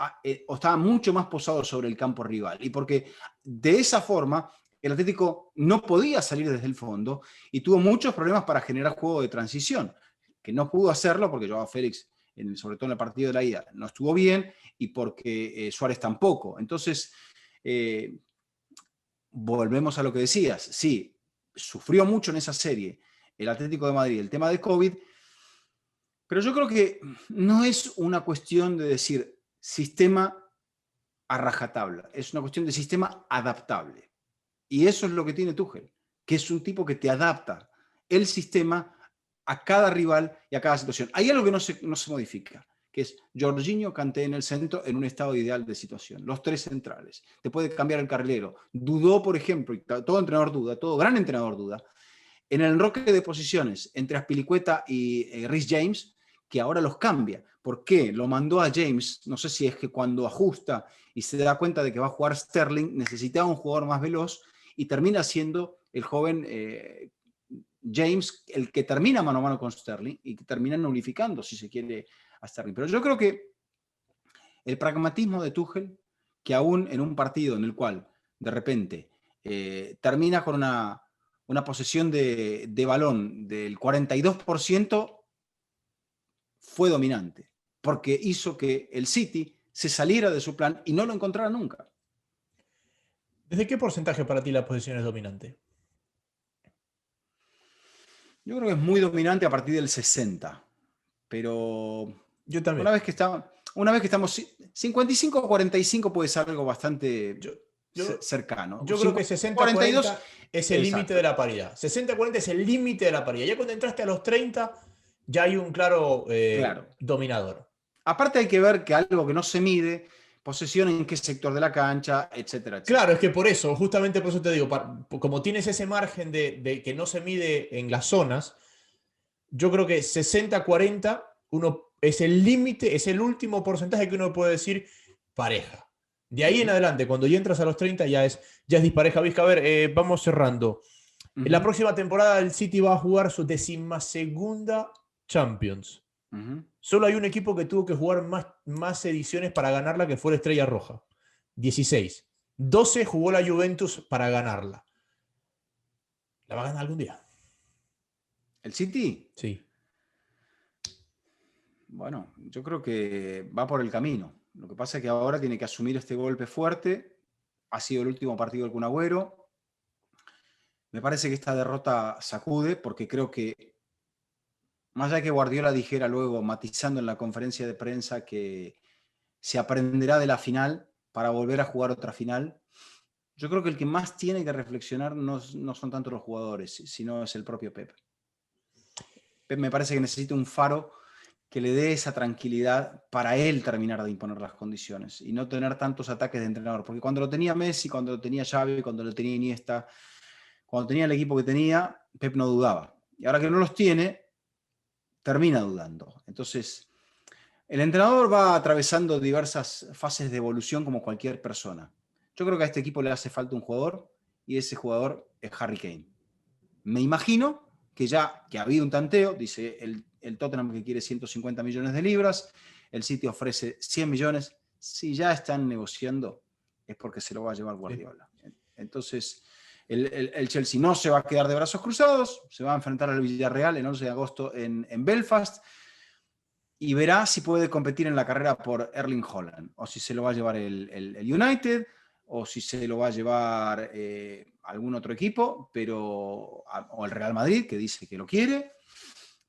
o estaban mucho más posados sobre el campo rival, y porque de esa forma el Atlético no podía salir desde el fondo y tuvo muchos problemas para generar juego de transición, que no pudo hacerlo porque Joao Félix, sobre todo en el partido de la ida, no estuvo bien y porque Suárez tampoco. Entonces, volvemos a lo que decías. Sí, sufrió mucho en esa serie el Atlético de Madrid, el tema de COVID, pero yo creo que no es una cuestión de decir sistema a rajatabla, es una cuestión de sistema adaptable. Y eso es lo que tiene Tuchel, que es un tipo que te adapta el sistema a cada rival y a cada situación. Hay algo que no se modifica, que es Jorginho, Kanté en el centro en un estado ideal de situación. Los 3 centrales. Te puede cambiar el carrilero. Dudó, por ejemplo, y todo entrenador duda, todo gran entrenador duda, en el enroque de posiciones entre Azpilicueta y Reece James, que ahora los cambia. ¿Por qué? Lo mandó a James, no sé si es que cuando ajusta y se da cuenta de que va a jugar Sterling, necesitaba un jugador más veloz y termina siendo el joven James el que termina mano a mano con Sterling y que termina nulificando, si se quiere, a Sterling. Pero yo creo que el pragmatismo de Tuchel, que aún en un partido en el cual de repente termina con una posesión de balón del 42%, fue dominante, porque hizo que el City se saliera de su plan y no lo encontrara nunca. ¿Desde qué porcentaje para ti la posesión es dominante? Yo creo que es muy dominante a partir del 60, pero Yo también. una vez que estamos 55-45 puede ser algo bastante cercano. Yo creo que 60-40 es el límite de la paridad. 60-40 es el límite de la paridad. Ya cuando entraste a los 30, ya hay un claro dominador. Aparte hay que ver que algo que no se mide, posesión en qué sector de la cancha, etcétera, etcétera. Claro, es que por eso, justamente por eso te digo, como tienes ese margen de que no se mide en las zonas, yo creo que 60-40 es el límite, es el último porcentaje que uno puede decir pareja. De ahí en adelante, cuando ya entras a los 30, ya es dispareja. Vizca, a ver, vamos cerrando. En la próxima temporada el City va a jugar su 12ª Champions. Solo hay un equipo que tuvo que jugar más ediciones para ganarla, que fue la Estrella Roja. 16. 12 jugó la Juventus para ganarla. ¿La va a ganar algún día? ¿El City? Sí. Bueno, yo creo que va por el camino. Lo que pasa es que ahora tiene que asumir este golpe fuerte. Ha sido el último partido del Kun Agüero. Me parece que esta derrota sacude, porque creo que, más allá de que Guardiola dijera luego, matizando en la conferencia de prensa, que se aprenderá de la final para volver a jugar otra final, yo creo que el que más tiene que reflexionar no son tanto los jugadores, sino es el propio Pep. Pep me parece que necesita un faro que le dé esa tranquilidad para él terminar de imponer las condiciones y no tener tantos ataques de entrenador. Porque cuando lo tenía Messi, cuando lo tenía Xavi, cuando lo tenía Iniesta, cuando tenía el equipo que tenía, Pep no dudaba. Y ahora que no los tiene, termina dudando. Entonces, el entrenador va atravesando diversas fases de evolución como cualquier persona. Yo creo que a este equipo le hace falta un jugador y ese jugador es Harry Kane. Me imagino que ha habido un tanteo, dice el Tottenham que quiere 150 millones de libras, el City ofrece 100 millones. Si ya están negociando, es porque se lo va a llevar Guardiola. Sí. Entonces, el Chelsea no se va a quedar de brazos cruzados, se va a enfrentar al Villarreal el 11 de agosto en Belfast y verá si puede competir en la carrera por Erling Haaland, o si se lo va a llevar el United, o si se lo va a llevar algún otro equipo, o el Real Madrid, que dice que lo quiere,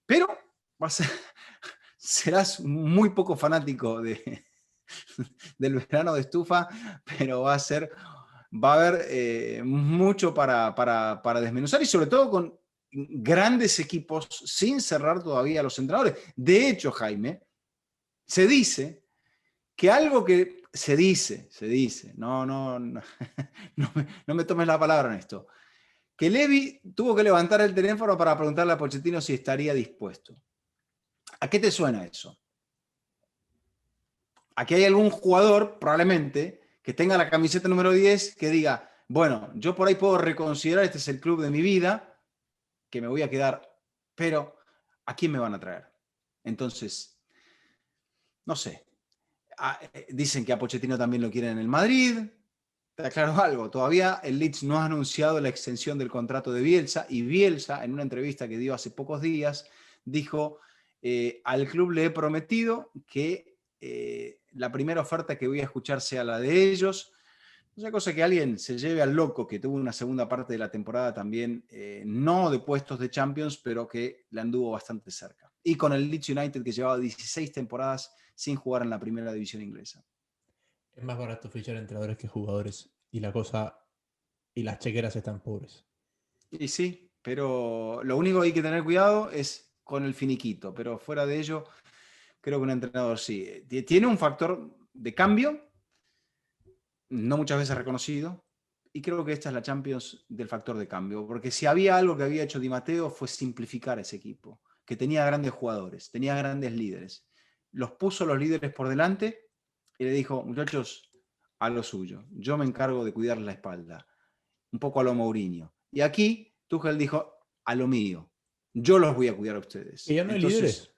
pero serás muy poco fanático del verano de estufa, pero va a haber mucho para desmenuzar, y sobre todo con grandes equipos sin cerrar todavía a los entrenadores. De hecho, Jaime, se dice que algo que se dice, no me tomes la palabra en esto, que Levy tuvo que levantar el teléfono para preguntarle a Pochettino si estaría dispuesto. ¿A qué te suena eso? Aquí hay algún jugador, probablemente, que tenga la camiseta número 10, que diga, bueno, yo por ahí puedo reconsiderar, este es el club de mi vida, que me voy a quedar, pero ¿a quién me van a traer? Entonces, no sé. Dicen que a Pochettino también lo quieren en el Madrid. Te aclaro algo, todavía el Leeds no ha anunciado la extensión del contrato de Bielsa, y Bielsa, en una entrevista que dio hace pocos días, dijo, al club le he prometido que la primera oferta que voy a escuchar sea la de ellos. Otra cosa que alguien se lleve al loco, que tuvo una segunda parte de la temporada también, no de puestos de Champions, pero que le anduvo bastante cerca. Y con el Leeds United, que llevaba 16 temporadas sin jugar en la primera división inglesa. Es más barato fichar entrenadores que jugadores. Y las chequeras están pobres. Y sí, pero lo único que hay que tener cuidado es con el finiquito. Pero fuera de ello, creo que un entrenador sí. Tiene un factor de cambio, no muchas veces reconocido, y creo que esta es la Champions del factor de cambio, porque si había algo que había hecho Di Matteo fue simplificar ese equipo, que tenía grandes jugadores, tenía grandes líderes. Los puso los líderes por delante y le dijo, muchachos, a lo suyo. Yo me encargo de cuidar la espalda. Un poco a lo Mourinho. Y aquí Tuchel dijo, a lo mío. Yo los voy a cuidar a ustedes. ¿Que ya no hay líderes?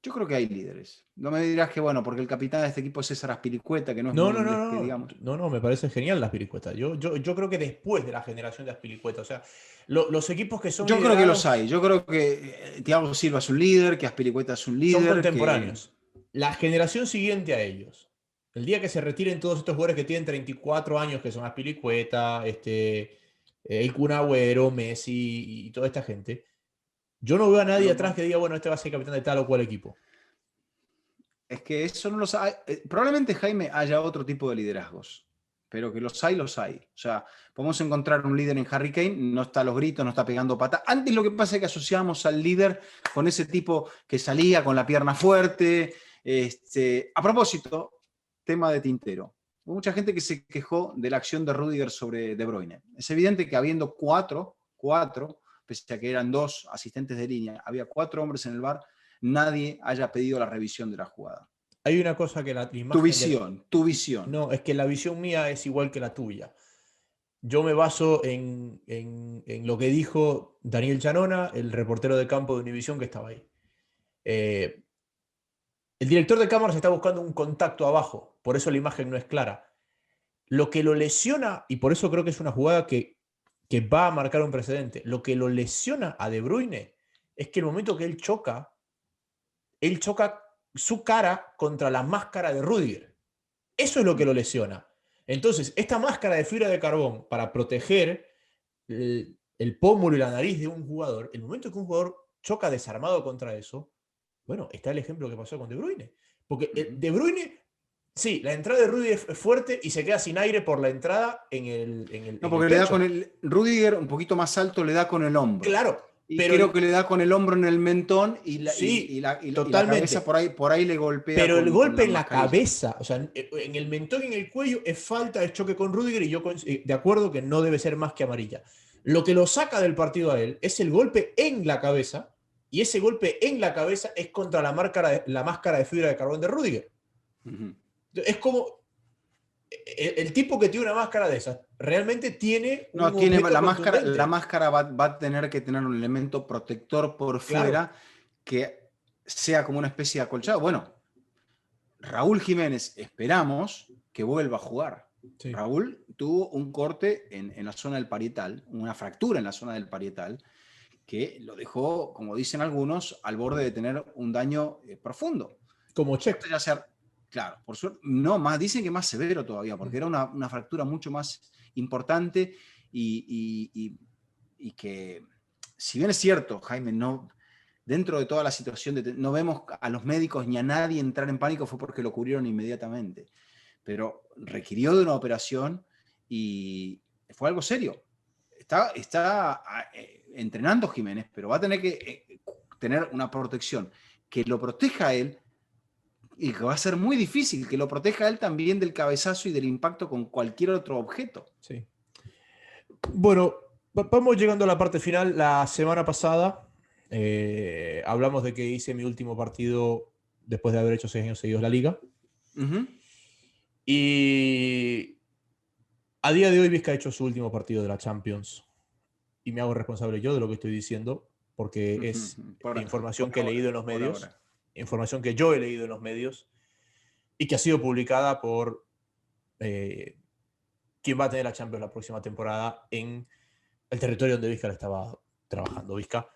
Yo creo que hay líderes. No me dirás que, bueno, porque el capitán de este equipo es César Azpilicueta, que no es muy inglés, que digamos. No, me parece genial la Azpilicueta. Yo creo que después de la generación de Azpilicueta, o sea, los equipos que son Yo creo que los hay. Yo creo que Thiago Silva es un líder, que Azpilicueta es un líder. Son contemporáneos. La generación siguiente a ellos, el día que se retiren todos estos jugadores que tienen 34 años, que son Azpilicueta, el Kun Agüero, Messi y toda esta gente, yo no veo a nadie atrás que diga, bueno, este va a ser capitán de tal o cual equipo. Es que eso no lo sabe. Probablemente, Jaime, haya otro tipo de liderazgos, pero que los hay, los hay. O sea, podemos encontrar un líder en Harry Kane, no está a los gritos, no está pegando patas. Antes lo que pasa es que asociamos al líder con ese tipo que salía con la pierna fuerte. A propósito, tema de tintero. Hubo mucha gente que se quejó de la acción de Rüdiger sobre De Bruyne. Es evidente que habiendo cuatro, pese a que eran 2 asistentes de línea, había 4 hombres en el VAR, nadie haya pedido la revisión de la jugada. Hay una cosa que la imagen... Tu visión. No, es que la visión mía es igual que la tuya. Yo me baso en lo que dijo Daniel Chanona, el reportero de campo de Univisión que estaba ahí. El director de cámaras está buscando un contacto abajo, por eso la imagen no es clara. Lo que lo lesiona, y por eso creo que es una jugada que va a marcar un precedente, lo que lo lesiona a De Bruyne es que el momento que él choca su cara contra la máscara de Rüdiger. Eso es lo que lo lesiona. Entonces, esta máscara de fibra de carbón para proteger el pómulo y la nariz de un jugador, el momento que un jugador choca desarmado contra eso, bueno, está el ejemplo que pasó con De Bruyne. Porque De Bruyne, sí, la entrada de Rüdiger es fuerte y se queda sin aire por la entrada en el No, porque le da con el Rüdiger un poquito más alto, le da con el hombro. Claro. Y pero creo que le da con el hombro en el mentón y la totalmente. Y la cabeza por ahí le golpea. Pero el golpe en la cabeza, o sea, en el mentón y en el cuello es falta de choque con Rüdiger y yo de acuerdo que no debe ser más que amarilla. Lo que lo saca del partido a él es el golpe en la cabeza y ese golpe en la cabeza es contra la máscara de fibra de carbón de Rüdiger. Es como el tipo que tiene una máscara de esas realmente tiene la máscara va a tener que tener un elemento protector por fuera que sea como una especie de acolchado. Bueno, Raúl Jiménez esperamos que vuelva a jugar. Sí. Raúl tuvo un corte en la zona del parietal, una fractura en la zona del parietal que lo dejó, como dicen algunos, al borde de tener un daño profundo. Como Checo. Claro, por suerte, no, más dicen que más severo todavía, porque era una fractura mucho más importante y que, si bien es cierto, Jaime, no, dentro de toda la situación, no vemos a los médicos ni a nadie entrar en pánico, fue porque lo cubrieron inmediatamente, pero requirió de una operación y fue algo serio. Está entrenando Jiménez, pero va a tener que tener una protección que lo proteja a él. Y que va a ser muy difícil que lo proteja él también del cabezazo y del impacto con cualquier otro objeto. Sí. Bueno, vamos llegando a la parte final. La semana pasada hablamos de que hice mi último partido después de haber hecho 6 años seguidos la liga. Y a día de hoy Vizca ha hecho su último partido de la Champions. Y me hago responsable yo de lo que estoy diciendo, porque es información que he leído en los medios. Información que yo he leído en los medios y que ha sido publicada por quien va a tener la Champions la próxima temporada en el territorio donde Vizca le estaba trabajando. Vizca,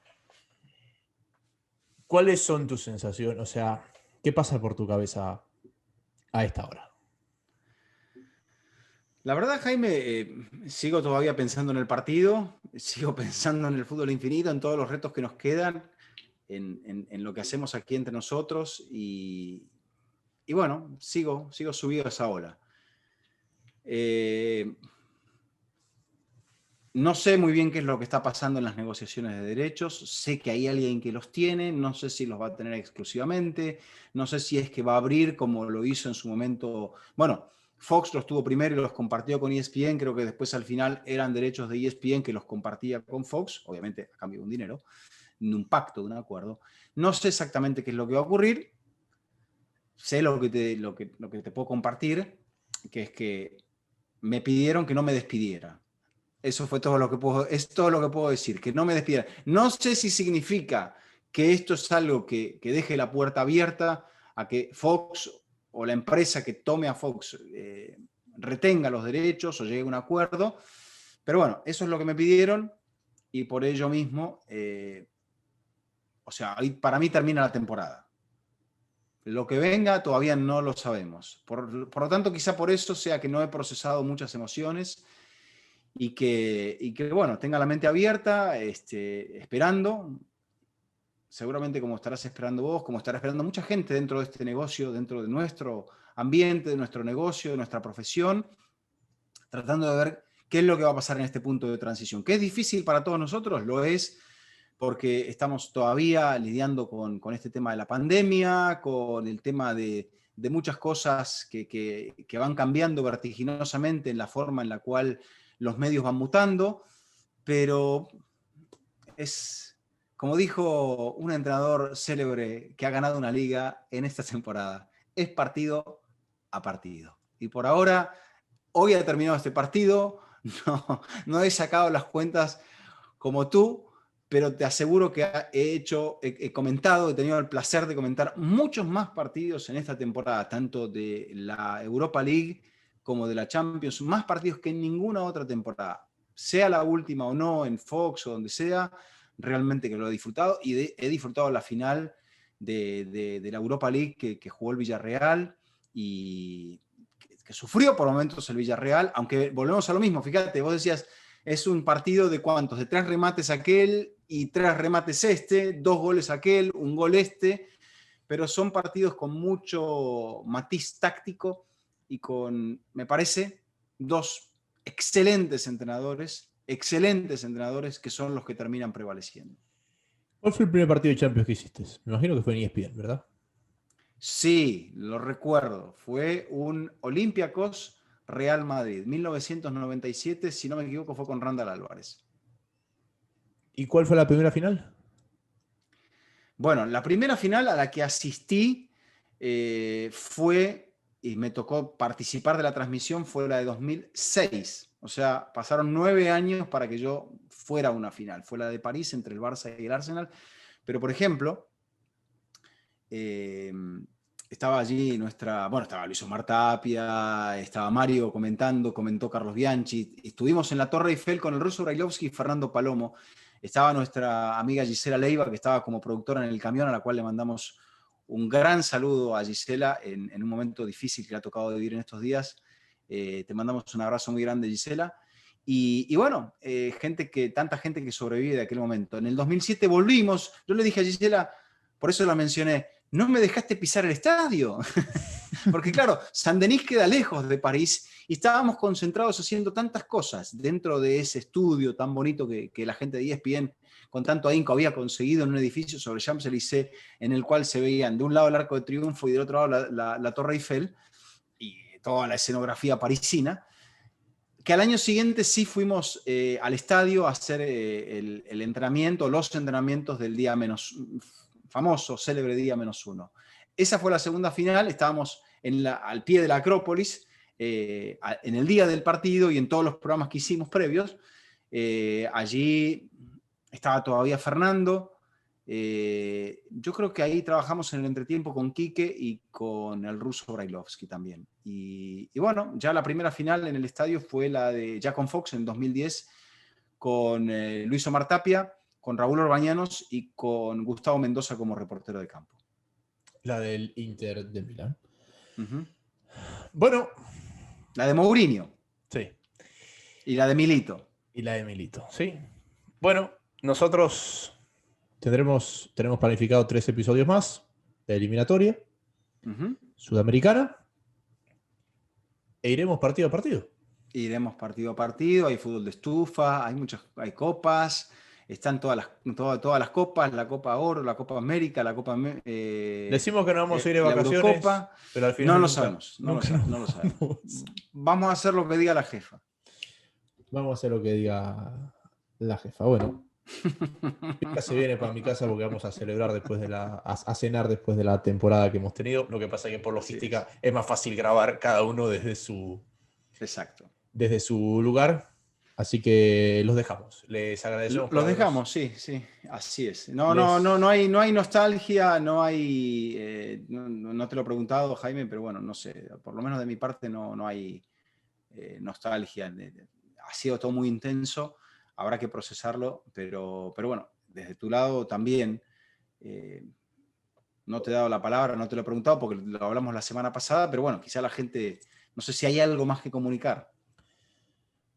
¿cuáles son tus sensaciones? O sea, ¿qué pasa por tu cabeza a esta hora? La verdad, Jaime, sigo todavía pensando en el partido, sigo pensando en el fútbol infinito, en todos los retos que nos quedan. En lo que hacemos aquí entre nosotros y bueno, sigo subido a esa ola. No sé muy bien qué es lo que está pasando en las negociaciones de derechos, sé que hay alguien que los tiene, no sé si los va a tener exclusivamente, no sé si es que va a abrir como lo hizo en su momento. Bueno, Fox los tuvo primero y los compartió con ESPN. Creo que después al final eran derechos de ESPN que los compartía con Fox, obviamente a cambio de un dinero, en un pacto, de un acuerdo. No sé exactamente qué es lo que va a ocurrir. Sé lo que te puedo compartir, que es que me pidieron que no me despidiera. Eso fue todo lo que puedo decir, que no me despidiera. No sé si significa que esto es algo que deje la puerta abierta a que Fox o la empresa que tome a Fox retenga los derechos o llegue a un acuerdo. Pero bueno, eso es lo que me pidieron y por ello mismo, o sea, para mí termina la temporada. Lo que venga todavía no lo sabemos. Por lo tanto, quizá por eso sea que no he procesado muchas emociones y que bueno, tenga la mente abierta, esperando. Seguramente como estarás esperando vos, como estará esperando mucha gente dentro de este negocio, dentro de nuestro ambiente, de nuestro negocio, de nuestra profesión, tratando de ver qué es lo que va a pasar en este punto de transición. ¿Que es difícil para todos nosotros? Lo es, porque estamos todavía lidiando con este tema de la pandemia, con el tema de muchas cosas que van cambiando vertiginosamente en la forma en la cual los medios van mutando, pero es, como dijo un entrenador célebre que ha ganado una liga en esta temporada, es partido a partido. Y por ahora, hoy ha terminado este partido, no he sacado las cuentas como tú, pero te aseguro que he comentado, he tenido el placer de comentar muchos más partidos en esta temporada, tanto de la Europa League como de la Champions, más partidos que en ninguna otra temporada, sea la última o no, en Fox o donde sea, realmente que lo he disfrutado y he disfrutado la final de la Europa League que jugó el Villarreal y que sufrió por momentos el Villarreal, aunque volvemos a lo mismo, fíjate, vos decías, es un partido de ¿cuántos? De 3 remates aquel y 3 remates 2 goles aquel, 1 gol pero son partidos con mucho matiz táctico y con, me parece, 2 excelentes entrenadores que son los que terminan prevaleciendo. ¿Cuál fue el primer partido de Champions que hiciste? Me imagino que fue en ESPN, ¿verdad? Sí, lo recuerdo. Fue un Olympiacos Real Madrid, 1997, si no me equivoco, fue con Randall Álvarez. ¿Y cuál fue la primera final? Bueno, la primera final a la que asistí fue, y me tocó participar de la transmisión, fue la de 2006. O sea, pasaron 9 años para que yo fuera a una final. Fue la de París entre el Barça y el Arsenal. Pero, por ejemplo, estaba allí estaba Luis Omar Tapia, estaba Mario comentó Carlos Bianchi, estuvimos en la Torre Eiffel con el ruso Brailovsky y Fernando Palomo, estaba nuestra amiga Gisela Leiva, que estaba como productora en el camión, a la cual le mandamos un gran saludo a Gisela en un momento difícil que le ha tocado vivir en estos días. Te mandamos un abrazo muy grande, Gisela. Y bueno, tanta gente que sobrevive de aquel momento. En el 2007 volvimos, yo le dije a Gisela, por eso la mencioné, no me dejaste pisar el estadio. Porque claro, Saint-Denis queda lejos de París y estábamos concentrados haciendo tantas cosas dentro de ese estudio tan bonito que la gente de ESPN con tanto ahínco había conseguido en un edificio sobre Champs-Élysées, en el cual se veían de un lado el Arco de Triunfo y del otro lado la Torre Eiffel y toda la escenografía parisina, que al año siguiente sí fuimos al estadio a hacer el entrenamiento, los entrenamientos del día menos famoso, célebre día -1. Esa fue la segunda final, estábamos al pie de la Acrópolis, en el día del partido y en todos los programas que hicimos previos. Allí estaba todavía Fernando. Yo creo que ahí trabajamos en el entretiempo con Quique y con el ruso Brailovsky también. Y bueno, ya la primera final en el estadio fue la de ya con Fox en 2010, con Luis Omar Tapia, con Raúl Orbañanos y con Gustavo Mendoza como reportero de campo. La del Inter de Milán. Uh-huh. Bueno. La de Mourinho. Sí. Y la de Milito. Y la de Milito, sí. Bueno, nosotros tenemos planificado 3 episodios más de eliminatoria sudamericana e iremos partido a partido. Iremos partido a partido, hay fútbol de estufa, hay copas, están todas las copas, la Copa Oro, la Copa América, la Copa... Decimos que no vamos a ir de la vacaciones, Eurocopa. pero al final No lo nunca, sabemos, nunca no lo sabemos. vamos. Vamos a hacer lo que diga la jefa. Vamos a hacer lo que diga la jefa. Bueno, Pica se viene para mi casa porque vamos a celebrar después a cenar después de la temporada que hemos tenido. Lo que pasa es que por logística es más fácil grabar cada uno desde su lugar. Así que los dejamos. Les agradecemos. Los dejamos, sí, así es. No hay nostalgia, no hay. No te lo he preguntado, Jaime, pero bueno, no sé. Por lo menos de mi parte no hay nostalgia. Ha sido todo muy intenso. Habrá que procesarlo, pero bueno, desde tu lado también. No te he dado la palabra, no te lo he preguntado porque lo hablamos la semana pasada, pero bueno, quizá la gente. No sé si hay algo más que comunicar.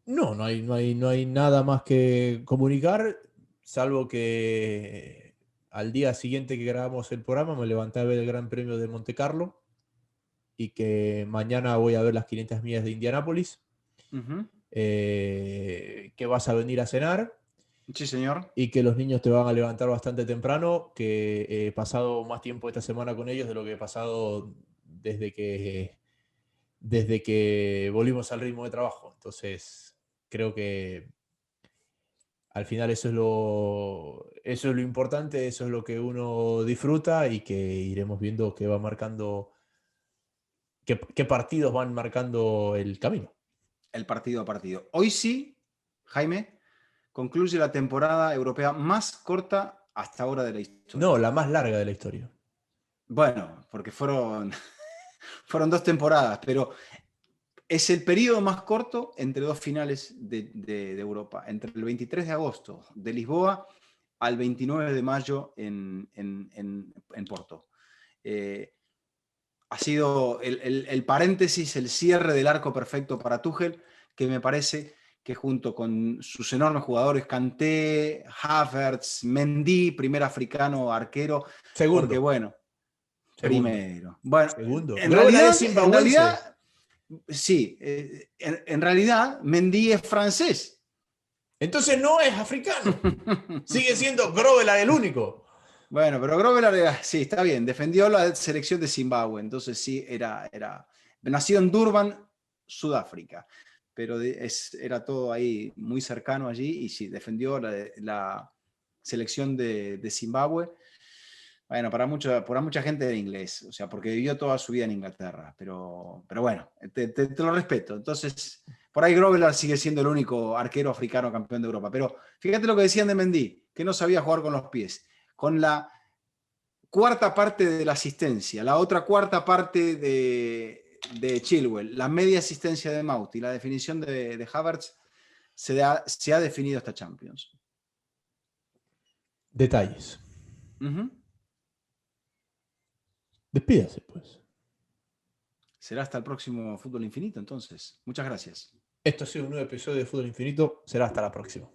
No hay nada más que comunicar, salvo que al día siguiente que grabamos el programa me levanté a ver el Gran Premio de Monte Carlo y que mañana voy a ver las 500 millas de Indianápolis. Uh-huh. Que vas a venir a cenar. Sí, señor. Y que los niños te van a levantar bastante temprano, que he pasado más tiempo esta semana con ellos de lo que he pasado desde que volvimos al ritmo de trabajo. Entonces, creo que al final eso es lo importante, eso es lo que uno disfruta y que iremos viendo qué va marcando, qué partidos van marcando el camino. El partido a partido. Hoy sí, Jaime, concluye la temporada europea más corta hasta ahora de la historia. No, la más larga de la historia. Bueno, porque fueron 2 temporadas, pero es el periodo más corto entre 2 finales de Europa, entre el 23 de agosto de Lisboa al 29 de mayo en Porto. Ha sido el paréntesis, el cierre del arco perfecto para Tuchel, que me parece que junto con sus enormes jugadores, Kanté, Havertz, Mendy, primer africano arquero, Segundo. porque bueno, Segundo. primero. Bueno, Segundo. En realidad, sí, en realidad Mendy es francés. Entonces no es africano. Sigue siendo Grovelar el único. Bueno, pero Grovelar, sí, está bien, defendió la selección de Zimbabue, entonces sí, era nacido en Durban, Sudáfrica, pero era todo ahí muy cercano allí y sí, defendió la selección de Zimbabue. Bueno, para mucha gente era inglés, o sea, porque vivió toda su vida en Inglaterra, pero bueno, te lo respeto. Entonces, por ahí Grovelar sigue siendo el único arquero africano campeón de Europa, pero fíjate lo que decían de Mendy, que no sabía jugar con los pies. Con la cuarta parte de la asistencia, la otra cuarta parte de Chilwell, la media asistencia de Mount y la definición de Havertz, se ha definido esta Champions. Detalles. Uh-huh. Despídase, pues. Será hasta el próximo Fútbol Infinito, entonces. Muchas gracias. Esto ha sido un nuevo episodio de Fútbol Infinito. Será hasta la próxima.